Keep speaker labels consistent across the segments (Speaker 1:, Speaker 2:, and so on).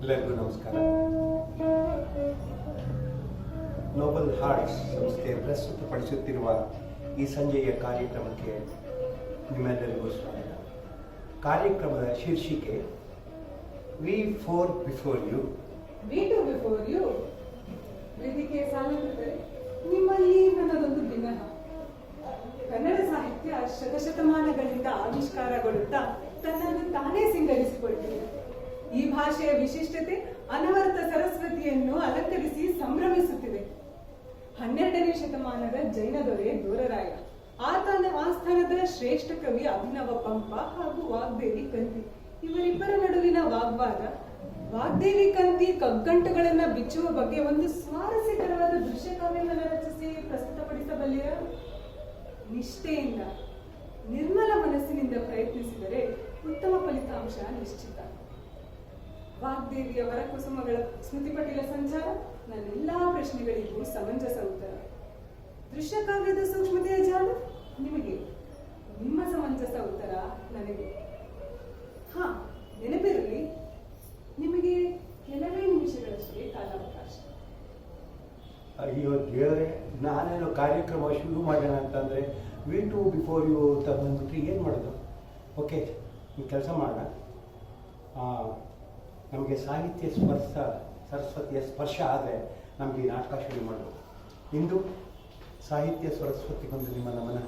Speaker 1: ಎಲ್ಲರಿಗೂ ನಮಸ್ಕಾರ. Nobel arts ಸಂಸ್ಥೆ ಪ್ರಸ್ತುತಪಡಿಸುತ್ತಿರುವ ಈ ಸಂಜೆಯ ಕಾರ್ಯಕ್ರಮಕ್ಕೆ ನಿಮ್ಮೆಲ್ಲರಿಗೂ ಸ್ವಾಗತ. ಕಾರ್ಯಕ್ರಮದ ಶೀರ್ಷಿಕೆ we four before you.
Speaker 2: We two before you. ವೇದಿಕೆ ಸಾಲುತ್ತದೆ ನಿಮ್ಮಲ್ಲಿ ನನ್ನದೊಂದು ದಿನಹ. ಕನ್ನಡ ಸಾಹಿತ್ಯ ಶತಶತಮಾನಗಳಿಂದ ಆವಿಷ್ಕಾರಗೊಳ್ಳುತ್ತಾ ತನ್ನನ್ನು ತಾನೇ ಸಿಂಗರಿಸಿಕೊಳ್ಳುತ್ತಿದೆ. ಈ ಭಾಷೆಯ ವಿಶಿಷ್ಟತೆ ಅನವರತ ಸರಸ್ವತಿಯನ್ನು ಅಲಂಕರಿಸಿ ಸಂಭ್ರಮಿಸುತ್ತಿದೆ. 12ನೇ ಶತಮಾನದ ಜೈನ ದೊರೆ ದೋರರಾಯ, ಆತನ ಆಸ್ಥಾನದ ಶ್ರೇಷ್ಠ ಕವಿ ಅಭಿನವ ಪಂಪ ಹಾಗೂ ವಾಗ್ದೇವಿ ಕಂತಿ, ಇವರಿಬ್ಬರ ನಡುವಿನ ವಾಗ್ವಾದ. ವಾಗ್ದೇವಿ ಕಂತಿ ಕಗ್ಗಂಟುಗಳನ್ನ ಬಿಚ್ಚುವ ಬಗ್ಗೆ ಒಂದು ಸ್ವಾರಸ್ಯಕರವಾದ ದೃಶ್ಯ ಕಾವ್ಯವನ್ನು ರಚಿಸಿ ಪ್ರಸ್ತುತಪಡಿಸಬಲ್ಲಿರ? ನಿಷ್ಠೆಯಿಂದ ನಿರ್ಮಲ ಮನಸ್ಸಿನಿಂದ ಪ್ರಯತ್ನಿಸಿದರೆ ಉತ್ತಮ ಫಲಿತಾಂಶ ನಿಶ್ಚಿತ. ವಾಗ್ದೇವಿಯವರ ಕುಸುಮಗಳ ಸ್ಮೃತಿಪಟಲ ಸಂಚಾರ ನನ್ನೆಲ್ಲಾ ಪ್ರಶ್ನೆಗಳಿಗೂ ಸಮಂಜಸ ಉತ್ತರ. ದೃಶ್ಯ ಕಾವ್ಯದ ಸೂಕ್ಷ್ಮತೆಯ ಜಾಲ ನಿಮಗೆ, ನಿಮ್ಮ ಸಮಂಜಸ ಉತ್ತರ ನನಗೆ. ನೆನಪಿರಲಿ, ನಿಮಗೆ ಕೆಲವೇ ನಿಮಿಷಗಳಷ್ಟೇ ಕಾಲಾವಕಾಶ.
Speaker 1: ಅಯ್ಯೋ ದೇವರೇ, ನಾನೇನು ಕಾರ್ಯಕ್ರಮ ಶುರು ಮಾಡೋಣ ಅಂತಂದರೆ ವಿ ಟು ಬಿಫೋರ್ ಯು ಅಂತ ಬಂದ್ಬಿಟ್ರೆ ಏನು ಮಾಡೋದು? ಓಕೆ, ಈ ಕೆಲಸ ಮಾಡೋಣ. ನಮಗೆ ಸಾಹಿತ್ಯ ಸರಸ್ವತಿಯ ಸ್ಪರ್ಶ ಆದರೆ ನಮಗೆ ಈ ನಾಟಕ ಶುರು ಮಾಡೋದು. ಇಂದು ಸಾಹಿತ್ಯ ಸರಸ್ವತಿಗೊಂದು ನಿಮ್ಮ ನಮನ.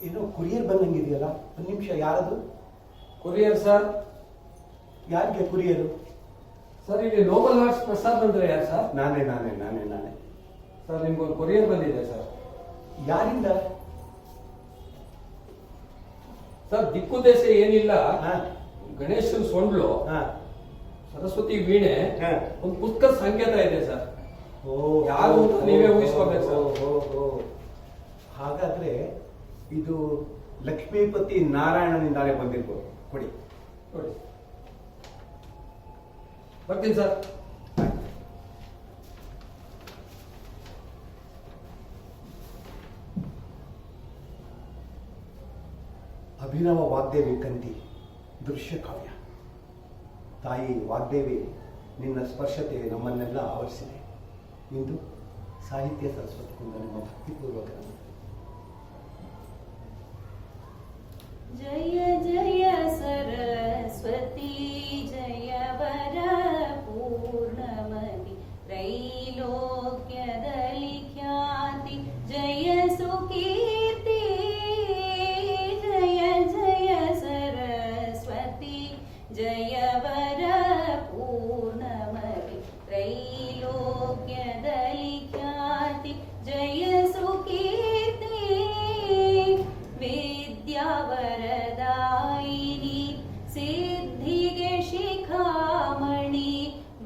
Speaker 1: ಏನೋ ಕುರಿಯರ್ ಬಂದಂಗಿದೆಯಲ್ಲ, ಒಂದು ನಿಮಿಷ. ಯಾರದು
Speaker 3: ಕೊರಿಯರ್ ಸರ್?
Speaker 1: ಯಾರಿಗೆ ಕುರಿಯರು?
Speaker 3: ಸರ್, ಇಲ್ಲಿ ನೋಬಲ್ ಹಾರ್ಟ್ಸ್ ಪ್ರಸಾದ್ ಅಂದ್ರೆ ಯಾರು ಸರ್?
Speaker 1: ನಾನೇ
Speaker 3: ಸರ್, ನಿಮ್ಗೊಂದು ಕೊರಿಯರ್ ಬಂದಿದೆ ಸರ್.
Speaker 1: ಯಾರಿಂದ
Speaker 3: ಸರ್? ದಿಕ್ಕು ದೇಶ ಏನಿಲ್ಲ,
Speaker 1: ಹಾ
Speaker 3: ಗಣೇಶನ್ ಸೊಂಡ್ಲು,
Speaker 1: ಹಾ
Speaker 3: ಸರಸ್ವತಿ ವೀಣೆ,
Speaker 1: ಹಾ.
Speaker 3: ಒಂದು ಪುಸ್ತಕದ ಸಂಕೇತ ಇದೆ ಸರ್.
Speaker 1: ಓ,
Speaker 3: ಯಾರು ಅಂತ ನೀವೇ ಊಹಿಸ್ಕೋಬೇಕು ಸರ್.
Speaker 1: ಹಾಗಾದ್ರೆ ಇದು ಲಕ್ಷ್ಮೀಪತಿ ನಾರಾಯಣನಿಂದಾನೇ ಬಂದಿರ್ಬೋದು. ಕೊಡಿ
Speaker 3: ನೋಡಿ, ಬರ್ತೀನಿ ಸರ್.
Speaker 1: ಅಭಿನವ ವಾಗ್ದೇವಿ ಕಂತಿ ದೃಶ್ಯ ಕಾವ್ಯ. ತಾಯಿ ವಾಗ್ದೇವಿ, ನಿನ್ನ ಸ್ಪರ್ಶತೆ ನಮ್ಮನ್ನೆಲ್ಲ ಆವರಿಸಿದೆ. ಇಂದು ಸಾಹಿತ್ಯ ಸರಸ್ವತಿಯಿಂದ ನಿಮ್ಮ ಭಕ್ತಿಪೂರ್ವಕ ನಮನ.
Speaker 4: ಜಯ ಜಯ ಸರಸ್ವತಿ ಜಯ ವರ ಪೂರ್ಣಮತಿ ತ್ರೈಲೋಕ್ಯದಲ್ಲಿ ಖ್ಯಾತಿ ಜಯ ಸುಕೀರ್ತಿ. ಜಯ ಜಯ ಸರಸ್ವತಿ ಜಯ ವರ ಪೂರ್ಣಮತಿ ತ್ರೈಲೋಕ್ಯದಲ್ಲಿ ಖ್ಯಾತಿ ಜಯ ಸುಕೀರ್ತಿ. ವಿದ್ಯಾವರದಾಯಿನಿ ಸಿದ್ಧಿಗೆ ಶಿಖಾಮಣಿ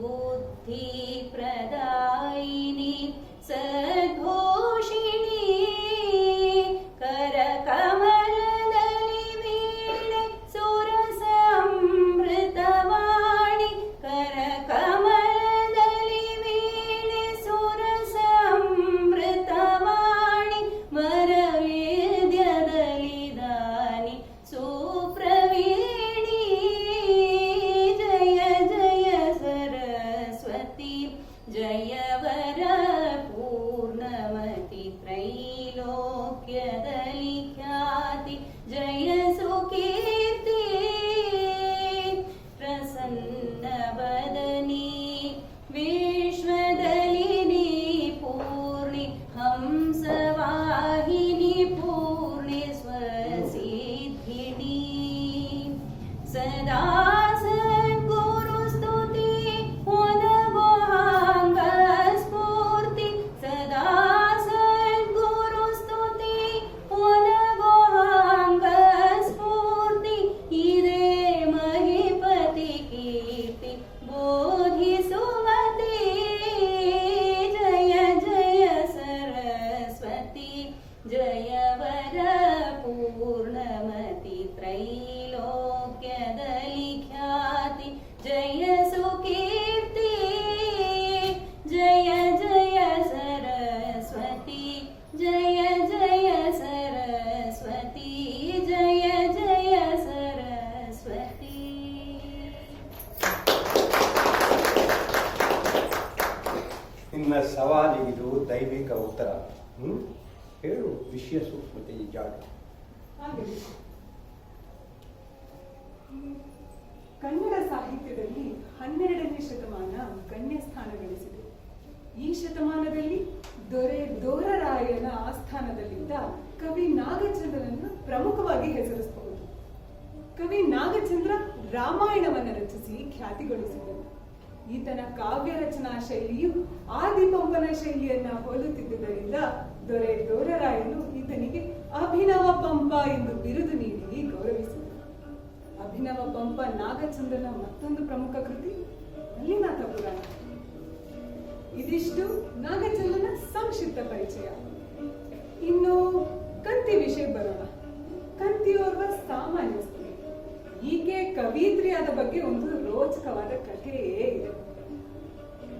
Speaker 4: ಬುದ್ಧಿ ಪ್ರದಾಯಿನಿ ಸದ್ಘೋಷಿಣಿ. ಕರ ಕಮಲದಲ್ಲಿ ವೀಣೆ ಸುರಸ ಅಮೃತವಾಣಿ. ಕರ ಕಮಲದಲ್ಲಿ ವೀಣೆ ಸುರಸ ಅಮೃತವಾಣಿ. ವರವೇದ್ಯದಲ್ಲಿ ದಾನಿ ಸುಪ್ರವೀಣಿ. ಜಯ ಜಯ ಸರಸ್ವತಿ ಜಯ ವರ ಪೂರ್ಣಮತಿ ತ್ರೈಲೋಕ್ಯದಲ್ಲಿ ಖ್ಯಾತಿ ಜಯ ಸುಕೀರ್ತಿ. ಪ್ರಸನ್ನ ವದನಿ ವಿಶ್ವದಲಿನಿ ಪೂರ್ಣಿ ಹಂಸವಾಹಿನಿ ಪೂರ್ಣಿ ಸ್ವಸಿದ್ಧಿನಿ. ಸದಾ ಸದ್ಗುರು ಸ್ತುತಿ ಒದಗುಹಾಂಗ ಸ್ಫೂರ್ತಿ. ಸದಾ ಸದ್ಗುರು ಸ್ತುತಿ ಒದಗುಹಾಂಗ ಸ್ಫೂರ್ತಿ. ಇದೇ ಮಹಿಪತಿ ಕೀರ್ತಿ ಬೋಧಿಸುವತಿ. ಜಯ ಜಯ ಸರಸ್ವತಿ ಜಯ ವರ ಪೂರ್ಣಮತಿ ತ್ರೈಲೋಕ್ಯದಲ್ಲಿ ಖ್ಯಾತಿ ಜಯ ಸುಕೀರ್ತಿ. ಜಯ ಜಯ ಸರಸ್ವತಿ ಜಯ ಜಯ ಸರಸ್ವತಿ ಜಯ ಜಯ
Speaker 1: ಶಿಷ್ಯ ಸೂಕ್ಷ್ಮತೆ ಜಾಡು.
Speaker 2: ಆಗಲಿ. ಕನ್ನಡ ಸಾಹಿತ್ಯದಲ್ಲಿ 12ನೇ ಶತಮಾನ ಗಣ್ಯ ಸ್ಥಾನ ಗಳಿಸಿದೆ. ಈ ಶತಮಾನದಲ್ಲಿ ದೊರೆ ದೋರರಾಯನ ಆಸ್ಥಾನದಲ್ಲಿದ್ದ ಕವಿ ನಾಗಚಂದ್ರನನ್ನು ಪ್ರಮುಖವಾಗಿ ಹೆಸರಿಸಬಹುದು. ಕವಿ ನಾಗಚಂದ್ರ ರಾಮಾಯಣವನ್ನು ರಚಿಸಿ ಖ್ಯಾತಿಗೊಳಿಸಿದರು. ಈತನ ಕಾವ್ಯ ರಚನಾ ಶೈಲಿಯು ಆದಿಪಂಪನ ಶೈಲಿಯನ್ನ ಹೋಲುತ್ತಿದ್ದುದರಿಂದ ದೊರೆ ದೋರರಾಯನು ಈತನಿಗೆ ಅಭಿನವ ಪಂಪ ಎಂದು ಬಿರುದು ನೀಡಿ ಗೌರವಿಸಿದರು. ಅಭಿನವ ಪಂಪ ನಾಗಚಂದ್ರನ ಮತ್ತೊಂದು ಪ್ರಮುಖ ಕೃತಿ ಮಲ್ಲಿನಾಥ ಪುರಾಣ. ಇದಿಷ್ಟು ನಾಗಚಂದ್ರನ ಸಂಕ್ಷಿಪ್ತ ಪರಿಚಯ. ಇನ್ನು ಕಂತಿ ವಿಷಯ ಬರೋಣ. ಕಂತಿಯೋರ್ವ ಸಾಮಾನ್ಯ ಸ್ತ್ರೀ. ಈಕೆ ಕವಿತ್ರಿಯಾದ ಬಗ್ಗೆ ಒಂದು ರೋಚಕವಾದ ಕಥೆಯೇ ಇದೆ.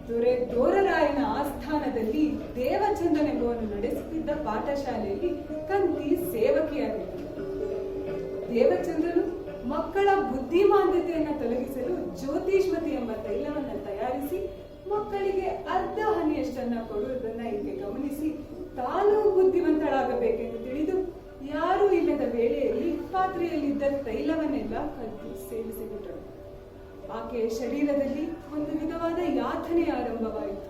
Speaker 2: ದೊರೆ ದೋರರಾಯನ ಆಸ್ಥಾನದಲ್ಲಿ ದೇವಚಂದನ್ ಎಂಬುವನು ನಡೆಸುತ್ತಿದ್ದ ಪಾಠಶಾಲೆಯಲ್ಲಿ ಕಂತಿ ಸೇವಕಿಯಾಗಿದ್ದಳು. ದೇವಚಂದ್ರನು ಮಕ್ಕಳ ಬುದ್ಧಿಮಾಂದ್ಯತೆಯನ್ನು ತೊಲಗಿಸಲು ಜ್ಯೋತಿಷ್ಮತಿ ಎಂಬ ತೈಲವನ್ನು ತಯಾರಿಸಿ ಮಕ್ಕಳಿಗೆ ಅರ್ಧ ಹನಿಯಷ್ಟನ್ನ ಕೊಡುವುದನ್ನ ಈಕೆ ಗಮನಿಸಿ ತಾನೂ ಬುದ್ಧಿವಂತಳಾಗಬೇಕೆಂದು ತಿಳಿದು ಯಾರೂ ಇಲ್ಲದ ವೇಳೆಯಲ್ಲಿ ಪಾತ್ರೆಯಲ್ಲಿದ್ದ ತೈಲವನ್ನೆಲ್ಲ ಕದ್ದು ಸೇವಿಸಿಬಿಟ್ಟಳು. ಆಕೆಯ ಶರೀರದಲ್ಲಿ ಒಂದು ವಿಧವಾದ ಯಾತನೆ ಆರಂಭವಾಯಿತು.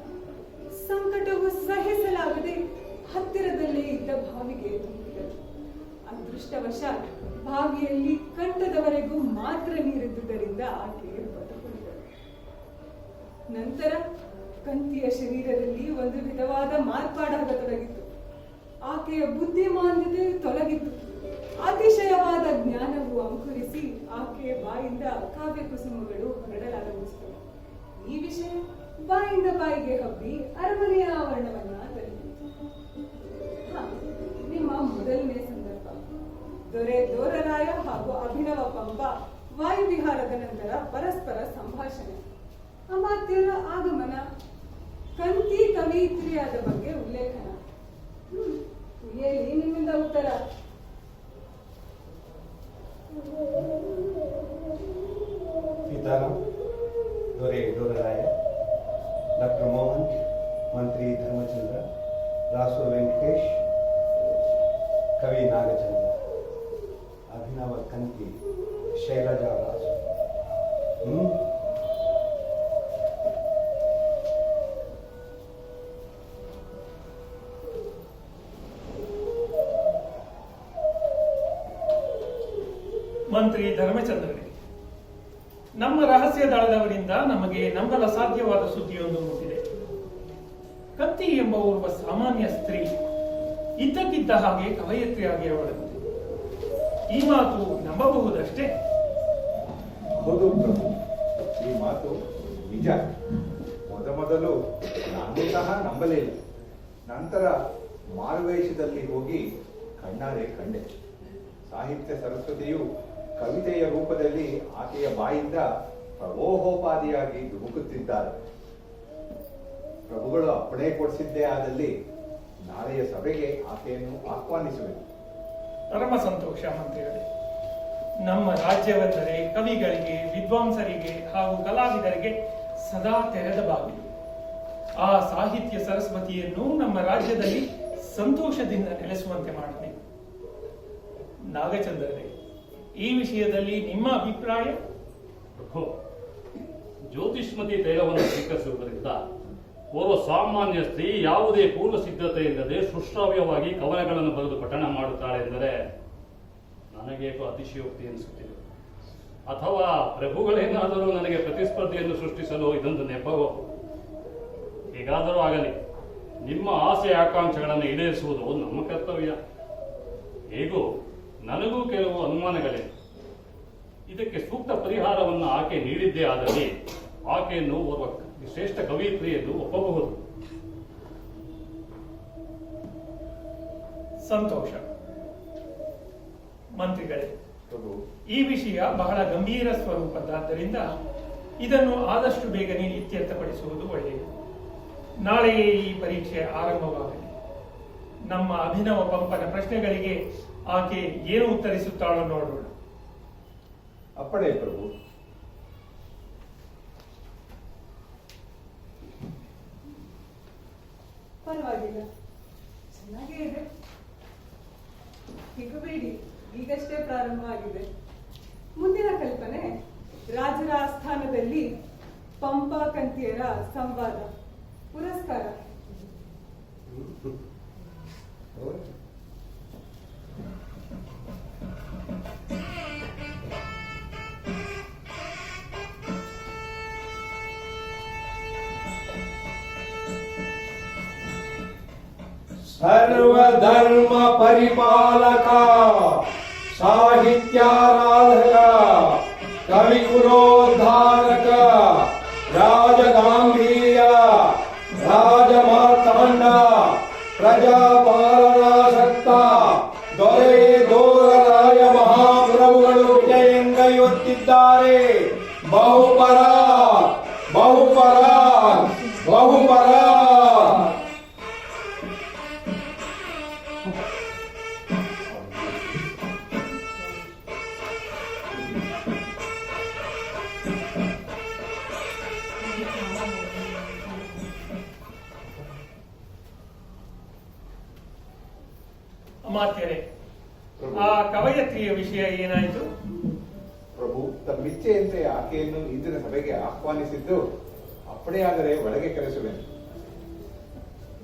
Speaker 2: ಸಂಕಟವು ಸಹಿಸಲಾಗದೆ ಹತ್ತಿರದಲ್ಲೇ ಇದ್ದ ಬಾವಿಗೆ ಧುಮುಕಿದಳು. ಅದೃಷ್ಟವಶಾತ್ ಬಾವಿಯಲ್ಲಿ ಕಂಠದವರೆಗೂ ಮಾತ್ರ ನೀರಿದ್ದುದರಿಂದ ಆಕೆ ಬದುಕುಳಿದಳು. ನಂತರ ಕಂತಿಯ ಶರೀರದಲ್ಲಿ ಒಂದು ವಿಧವಾದ ಮಾರ್ಪಾಡಾಗತೊಡಗಿತು. ಆಕೆಯ ಬುದ್ಧಿಮಾಂದ್ಯತೆ ತೊಲಗಿತು. ಅತಿಶಯವಾದ ಜ್ಞಾನವು ಅಂಕುರಿಸಿ ಆಕೆಯ ಬಾಯಿಂದ ಕಾವ್ಯ ಕುಸುಮಗಳು ಹೊರಡಲಾರಂಭಿಸಿದವು. ಈ ವಿಷಯ ಬಾಯಿಂದ ಬಾಯಿಗೆ ಹಬ್ಬಿ ಅರಮನೆಯ ಆವರಣವನ್ನ ತಲುಪಿತು. ನಿಮ್ಮ ಮೊದಲನೇ ಸಂದರ್ಭ ದೊರೆ ದೋರರಾಯ ಹಾಗೂ ಅಭಿನವ ಪಂಪ ವಾಯುವಿಹಾರದ ನಂತರ ಪರಸ್ಪರ ಸಂಭಾಷಣೆ, ಅಮಾತ್ಯರ ಆಗಮನ, ಕಂತಿ ಕವಿಯಿತ್ರಿಯಾದ ಬಗ್ಗೆ ಉಲ್ಲೇಖನ. ಎಲ್ಲಿ ನಿಮ್ಮಿಂದ ಉತ್ತರ?
Speaker 1: ಸೀತಾರಾಮ್, ದೊರೆ ದೋರರಾಯ, ಡಾಕ್ಟರ್ ಮೋಹನ್, ಮಂತ್ರಿ ಧರ್ಮಚಂದ್ರ, ರಾಸು ವೆಂಕಟೇಶ್, ಕವಿ ನಾಗಚಂದ್ರ, ಅಭಿನವ ಕಂತಿ ಶೈಲಜಾ ರಾಸು.
Speaker 5: ಮಂತ್ರಿ ಧರ್ಮಚಂದ್ರನಿಗೆ ನಮ್ಮ ರಹಸ್ಯ ದಳದವರಿಂದ ನಮಗೆ ನಂಬಲ ಸಾಧ್ಯವಾದ ಸುದ್ದಿಯೊಂದು ಮುಟ್ಟಿದೆ. ಕಂತಿ ಎಂಬ ಓರ್ವ ಸಾಮಾನ್ಯ ಸ್ತ್ರೀ ಇದ್ದಕ್ಕಿದ್ದ ಹಾಗೆ ಕವಯತ್ರಿಯಾಗಿ ಅವಳಂತೆ. ಈ ಮಾತು ನಂಬಬಹುದಷ್ಟೇ?
Speaker 6: ಹೌದು ಪ್ರಭು, ಈ ಮಾತು ನಿಜ. ಮೊದಲು ನಾನು ಸಹ ನಂಬಲಿಲ್ಲ. ನಂತರ ಮಾರುವೇಷದಲ್ಲಿ ಹೋಗಿ ಕಣ್ಣಾರೆ ಕಂಡೆ. ಸಾಹಿತ್ಯ ಸರಸ್ವತಿಯು ಕವಿತೆಯ ರೂಪದಲ್ಲಿ ಆಕೆಯ ಬಾಯಿಂದ ಪ್ರವೋಹೋಪಾದಿಯಾಗಿ ಧುಮುಕುತ್ತಿದ್ದಾರೆ. ಪ್ರಭುಗಳು ಅಪ್ಪಣೆ ಕೊಡಿಸಿದ್ದೇ ಆದಲ್ಲಿ ನಾಳೆಯ ಸಭೆಗೆ ಆಕೆಯನ್ನು ಆಹ್ವಾನಿಸುವೆನು.
Speaker 5: ಪರಮ ಸಂತೋಷ ಮಂತ್ರಿಗಳೇ. ನಮ್ಮ ರಾಜ್ಯವೆಂದರೆ ಕವಿಗಳಿಗೆ, ವಿದ್ವಾಂಸರಿಗೆ ಹಾಗೂ ಕಲಾವಿದರಿಗೆ ಸದಾ ತೆರೆದ ಬಾಗಿಲು. ಆ ಸಾಹಿತ್ಯ ಸರಸ್ವತಿಯನ್ನು ನಮ್ಮ ರಾಜ್ಯದಲ್ಲಿ ಸಂತೋಷದಿಂದ ನೆಲೆಸುವಂತೆ ಮಾಡಬೇಕು. ನಾಗಚಂದ್ರರೇ, ಈ ವಿಷಯದಲ್ಲಿ ನಿಮ್ಮ ಅಭಿಪ್ರಾಯ?
Speaker 7: ಪ್ರಭು, ಜ್ಯೋತಿಷ್ಮತಿ ತೈಲವನ್ನು ಸ್ವೀಕರಿಸುವುದರಿಂದ ಓರ್ವ ಸಾಮಾನ್ಯ ಸ್ತ್ರೀ ಯಾವುದೇ ಪೂರ್ವ ಸಿದ್ಧತೆ ಇಲ್ಲದೆ ಸುಶ್ರಾವ್ಯವಾಗಿ ಕವನಗಳನ್ನು ಬರೆದು ಪಠಣ ಮಾಡುತ್ತಾಳೆ ಎಂದರೆ ನನಗೇಕೋ ಅತಿಶಯೋಕ್ತಿ ಎನಿಸುತ್ತಿದೆ. ಅಥವಾ ಪ್ರಭುಗಳೇನಾದರೂ ನನಗೆ ಪ್ರತಿಸ್ಪರ್ಧೆಯನ್ನು ಸೃಷ್ಟಿಸಲು ಇದೊಂದು ನೆಪವೋ? ಹೇಗಾದರೂ ಆಗಲಿ, ನಿಮ್ಮ ಆಸೆ ಆಕಾಂಕ್ಷೆಗಳನ್ನು ಈಡೇರಿಸುವುದು ನಮ್ಮ ಕರ್ತವ್ಯ. ಹೇಗೂ ನನಗೂ ಕೆಲವು ಅನುಮಾನಗಳಿವೆ. ಇದಕ್ಕೆ ಸೂಕ್ತ ಪರಿಹಾರವನ್ನು ಆಕೆ ನೀಡಿದ್ದೇ ಆದಲ್ಲಿ ಆಕೆಯನ್ನು ಓರ್ವ ಶ್ರೇಷ್ಠ ಕವಿಯತ್ರಿ ಎಂದು ಒಪ್ಪಬಹುದು.
Speaker 5: ಸಂತೋಷ. ಮಂತ್ರಿಗಳೇ, ಈ ವಿಷಯ ಬಹಳ ಗಂಭೀರ ಸ್ವರೂಪದ್ದಾದ್ದರಿಂದ ಇದನ್ನು ಆದಷ್ಟು ಬೇಗನೆ ಇತ್ಯರ್ಥಪಡಿಸುವುದು ಒಳ್ಳೆಯದು. ನಾಳೆಯೇ ಈ ಪರೀಕ್ಷೆ ಆರಂಭವಾಗಲಿ. ನಮ್ಮ ಅಭಿನವ ಪಂಪನ ಪ್ರಶ್ನೆಗಳಿಗೆ ಆಕೆ ಏನು ಉತ್ತರಿಸುತ್ತಾಳೋ ನೋಡೋಣ.
Speaker 6: ಅಪ್ಪಣೆ ಪ್ರಭು.
Speaker 2: ಪರವಾಗಿಲ್ಲ, ಚೆನ್ನಾಗೇ ಇದೆ. ಹಿಗಬೇಡಿ, ಈಗಷ್ಟೇ ಪ್ರಾರಂಭ ಆಗಿದೆ. ಮುಂದಿನ ಕಲ್ಪನೆ ರಾಜರ ಆಸ್ಥಾನದಲ್ಲಿ ಪಂಪಾ ಕಂತಿಯರ ಸಂವಾದ. ಪುರಸ್ಕಾರ
Speaker 8: ಸರ್ವಧರ್ಮ ಪರಿಪಾಲಕ, ಸಾಹಿತ್ಯಾರಾಧಕ, ಕವಿಕುಲೋದ್ಧಾರಕ, ರಾಜಗಾಂಭೀರ್ಯ, ರಾಜಮಾರ್ತಾಂಡ, ಪ್ರಜಾಪಾಲನಾಸಕ್ತ ದೊರೆ ದೋರರಾಯ ಮಹಾಪ್ರಭುಗಳು ವಿಜಯಂಗೈಯುತ್ತಿದ್ದಾರೆ. ಬಹುಪರ ಬಹುಪರ ಬಹುಪರ.
Speaker 5: ಅಮಾತ್ಯರೇ, ಆ ಕವಯತ್ರಿಯ ವಿಷಯ ಏನಾಯಿತು?
Speaker 6: ಪ್ರಭು, ತಮ್ಮಿಚ್ಛೆಯಂತೆ ಆಕೆಯನ್ನು ಇಂದಿನ ಸಭೆಗೆ ಆಹ್ವಾನಿಸಿದ್ದು, ಅಪ್ಪಣೆಯಾದರೆ ಒಳಗೆ ಕರೆಸುವೆನು.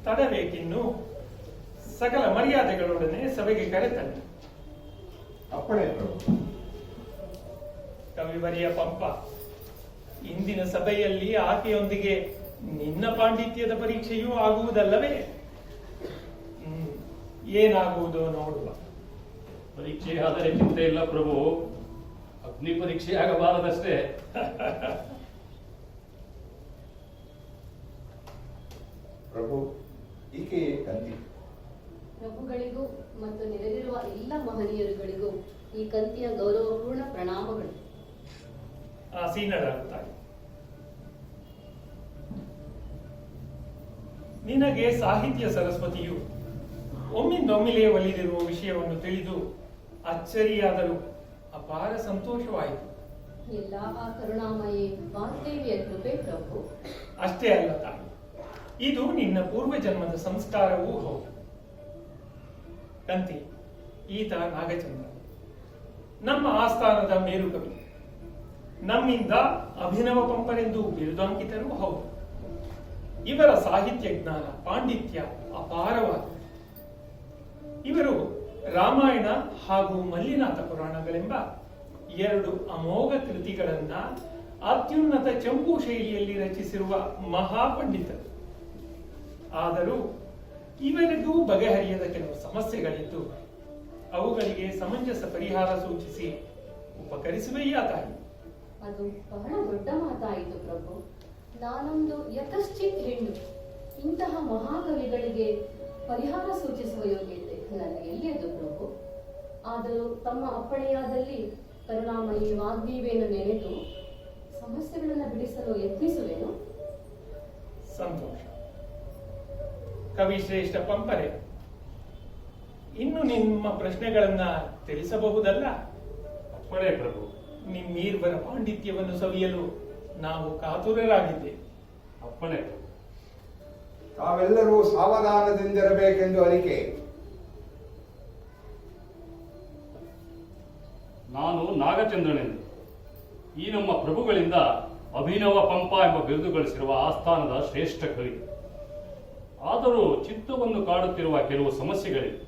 Speaker 5: ತಡಬೇಕಿನ್ನು ಸಕಲ ಮರ್ಯಾದೆಗಳೊಡನೆ ಸಭೆಗೆ ಕರೆತನ್ನಿ.
Speaker 6: ಅಪ್ಪಣೆ ಪ್ರಭು.
Speaker 5: ಕವಿವರಿಯ ಪಂಪ, ಇಂದಿನ ಸಭೆಯಲ್ಲಿ ಆಕೆಯೊಂದಿಗೆ ನಿನ್ನ ಪಾಂಡಿತ್ಯದ ಪರೀಕ್ಷೆಯೂ ಆಗುವುದಲ್ಲವೇ? ಏನಾಗುವುದೋ ನೋಡುವ.
Speaker 7: ಪರೀಕ್ಷೆ ಆದರೆ ಚಿಂತೆ ಇಲ್ಲ ಪ್ರಭು, ಅಗ್ನಿ ಪರೀಕ್ಷೆ ಆಗಬಾರದಷ್ಟೇ.
Speaker 6: ಪ್ರಭು, ಈಕೆಯೇ ಕಂತಿ.
Speaker 9: ಪ್ರಭುಗಳಿಗೂ ಮತ್ತು ನೆರೆದಿರುವ ಎಲ್ಲ ಮಹನೀಯರುಗಳಿಗೂ ಈ ಕಂತಿಯ ಗೌರವಪೂರ್ಣ ಪ್ರಣಾಮಗಳು.
Speaker 5: ಆಸೀನರಾಗುತ್ತಾರೆ. ನಿನಗೆ ಸಾಹಿತ್ಯ ಸರಸ್ವತಿಯು ಒಮ್ಮಿಂದೊಮ್ಮಿಲೇ ಒಲಿದಿರುವ ವಿಷಯವನ್ನು ತಿಳಿದು ಅಚ್ಚರಿಯಾದರೂ ಅಪಾರ ಸಂತೋಷವಾಯಿತು.
Speaker 9: ಎಲ್ಲ ಆ ಕರುಣಾಮಯಿ ವಾಗ್ದೇವಿಯ ಕೃಪೆ ಪ್ರಭು.
Speaker 5: ಅಷ್ಟೇ ಅಲ್ಲ ತಾಯಿ, ಇದು ನಿನ್ನ ಪೂರ್ವಜನ್ಮದ ಸಂಸ್ಕಾರವೂ ಹೌದು. ಕಂತಿ, ಈತ ನಾಗಚಂದ್ರ, ನಮ್ಮ ಆಸ್ಥಾನದ ಮೇರುಕವಿ, ನಮ್ಮಿಂದ ಅಭಿನವ ಪಂಪರೆಂದು ಬಿರುದಾಂಕಿತರೂ ಹೌದು. ಇವರ ಸಾಹಿತ್ಯ ಜ್ಞಾನ ಪಾಂಡಿತ್ಯ ಅಪಾರವಾದ. ಇವರು ರಾಮಾಯಣ ಹಾಗೂ ಮಲ್ಲಿನಾಥ ಪುರಾಣಗಳೆಂಬ ಎರಡು ಅಮೋಘ ಕೃತಿಗಳನ್ನ ಅತ್ಯುನ್ನತ ಚಂಪು ಶೈಲಿಯಲ್ಲಿ ರಚಿಸಿರುವ ಮಹಾಪಂಡಿತರು. ಆದರೂ ಇವರಿಗೂ ಬಗೆಹರಿಯದ ಕೆಲವು ಸಮಸ್ಯೆಗಳಿದ್ದು ಅವುಗಳಿಗೆ ಸಮಂಜಸ ಪರಿಹಾರ ಸೂಚಿಸಿ ಉಪಕರಿಸುವೆಯಾ ತಾಯಿ?
Speaker 9: ಅದು ಬಹಳ ದೊಡ್ಡ ಮಾತಾಯಿತು ಪ್ರಭು. ನಾನೊಂದು ಯಥಶ್ಚಿತ್ ಹೆಣ್ಣು. ಇಂತಹ ಮಹಾಕವಿಗಳಿಗೆ ಪರಿಹಾರ ಸೂಚಿಸುವ ಯೋಗ್ಯತೆ ನನಗೆ ಎಲ್ಲಿಯದು ಪ್ರಭು? ಆದರೂ ತಮ್ಮ ಅಪ್ಪಣೆಯಾದಲ್ಲಿ ಕರುಣಾಮಯಿ ವಾಗ್ದೇವಿಯನ್ನು ನೆನೆದು ಸಮಸ್ಯೆಗಳನ್ನು ಬಿಡಿಸಲು ಯತ್ನಿಸುವೆನು.
Speaker 5: ಸಂತೋಷ. ಕವಿ ಶ್ರೇಷ್ಠ ಪಂಪರೆ, ಇನ್ನು ನಿಮ್ಮ ಪ್ರಶ್ನೆಗಳನ್ನ ತಿಳಿಸಬಹುದಲ್ಲ?
Speaker 7: ಅಪ್ಪಣೆ ಪ್ರಭು.
Speaker 5: ನಿಮ್ಮೀರ್ವರ ಪಾಂಡಿತ್ಯವನ್ನು ಸವಿಯಲು ನಾವು ಕಾತುರರಾಗಿದ್ದೇವೆ.
Speaker 7: ಅಪ್ಪಣೆ ಪ್ರಭು.
Speaker 6: ತಾವೆಲ್ಲರೂ ಸಾವಧಾನದಿಂದಿರಬೇಕೆಂದು ಅರಿಕೆ.
Speaker 7: ನಾನು ನಾಗಚಂದ್ರನೆಂದು ಈ ನಮ್ಮ ಪ್ರಭುಗಳಿಂದ ಅಭಿನವ ಪಂಪ ಎಂಬ ಬಿರುದು ಗಳಿಸಿರುವ ಆಸ್ಥಾನದ ಶ್ರೇಷ್ಠ ಕವಿ. ಆದರೂ ಚಿತ್ತವನ್ನು ಕಾಡುತ್ತಿರುವ ಕೆಲವು ಸಮಸ್ಯೆಗಳಿವೆ.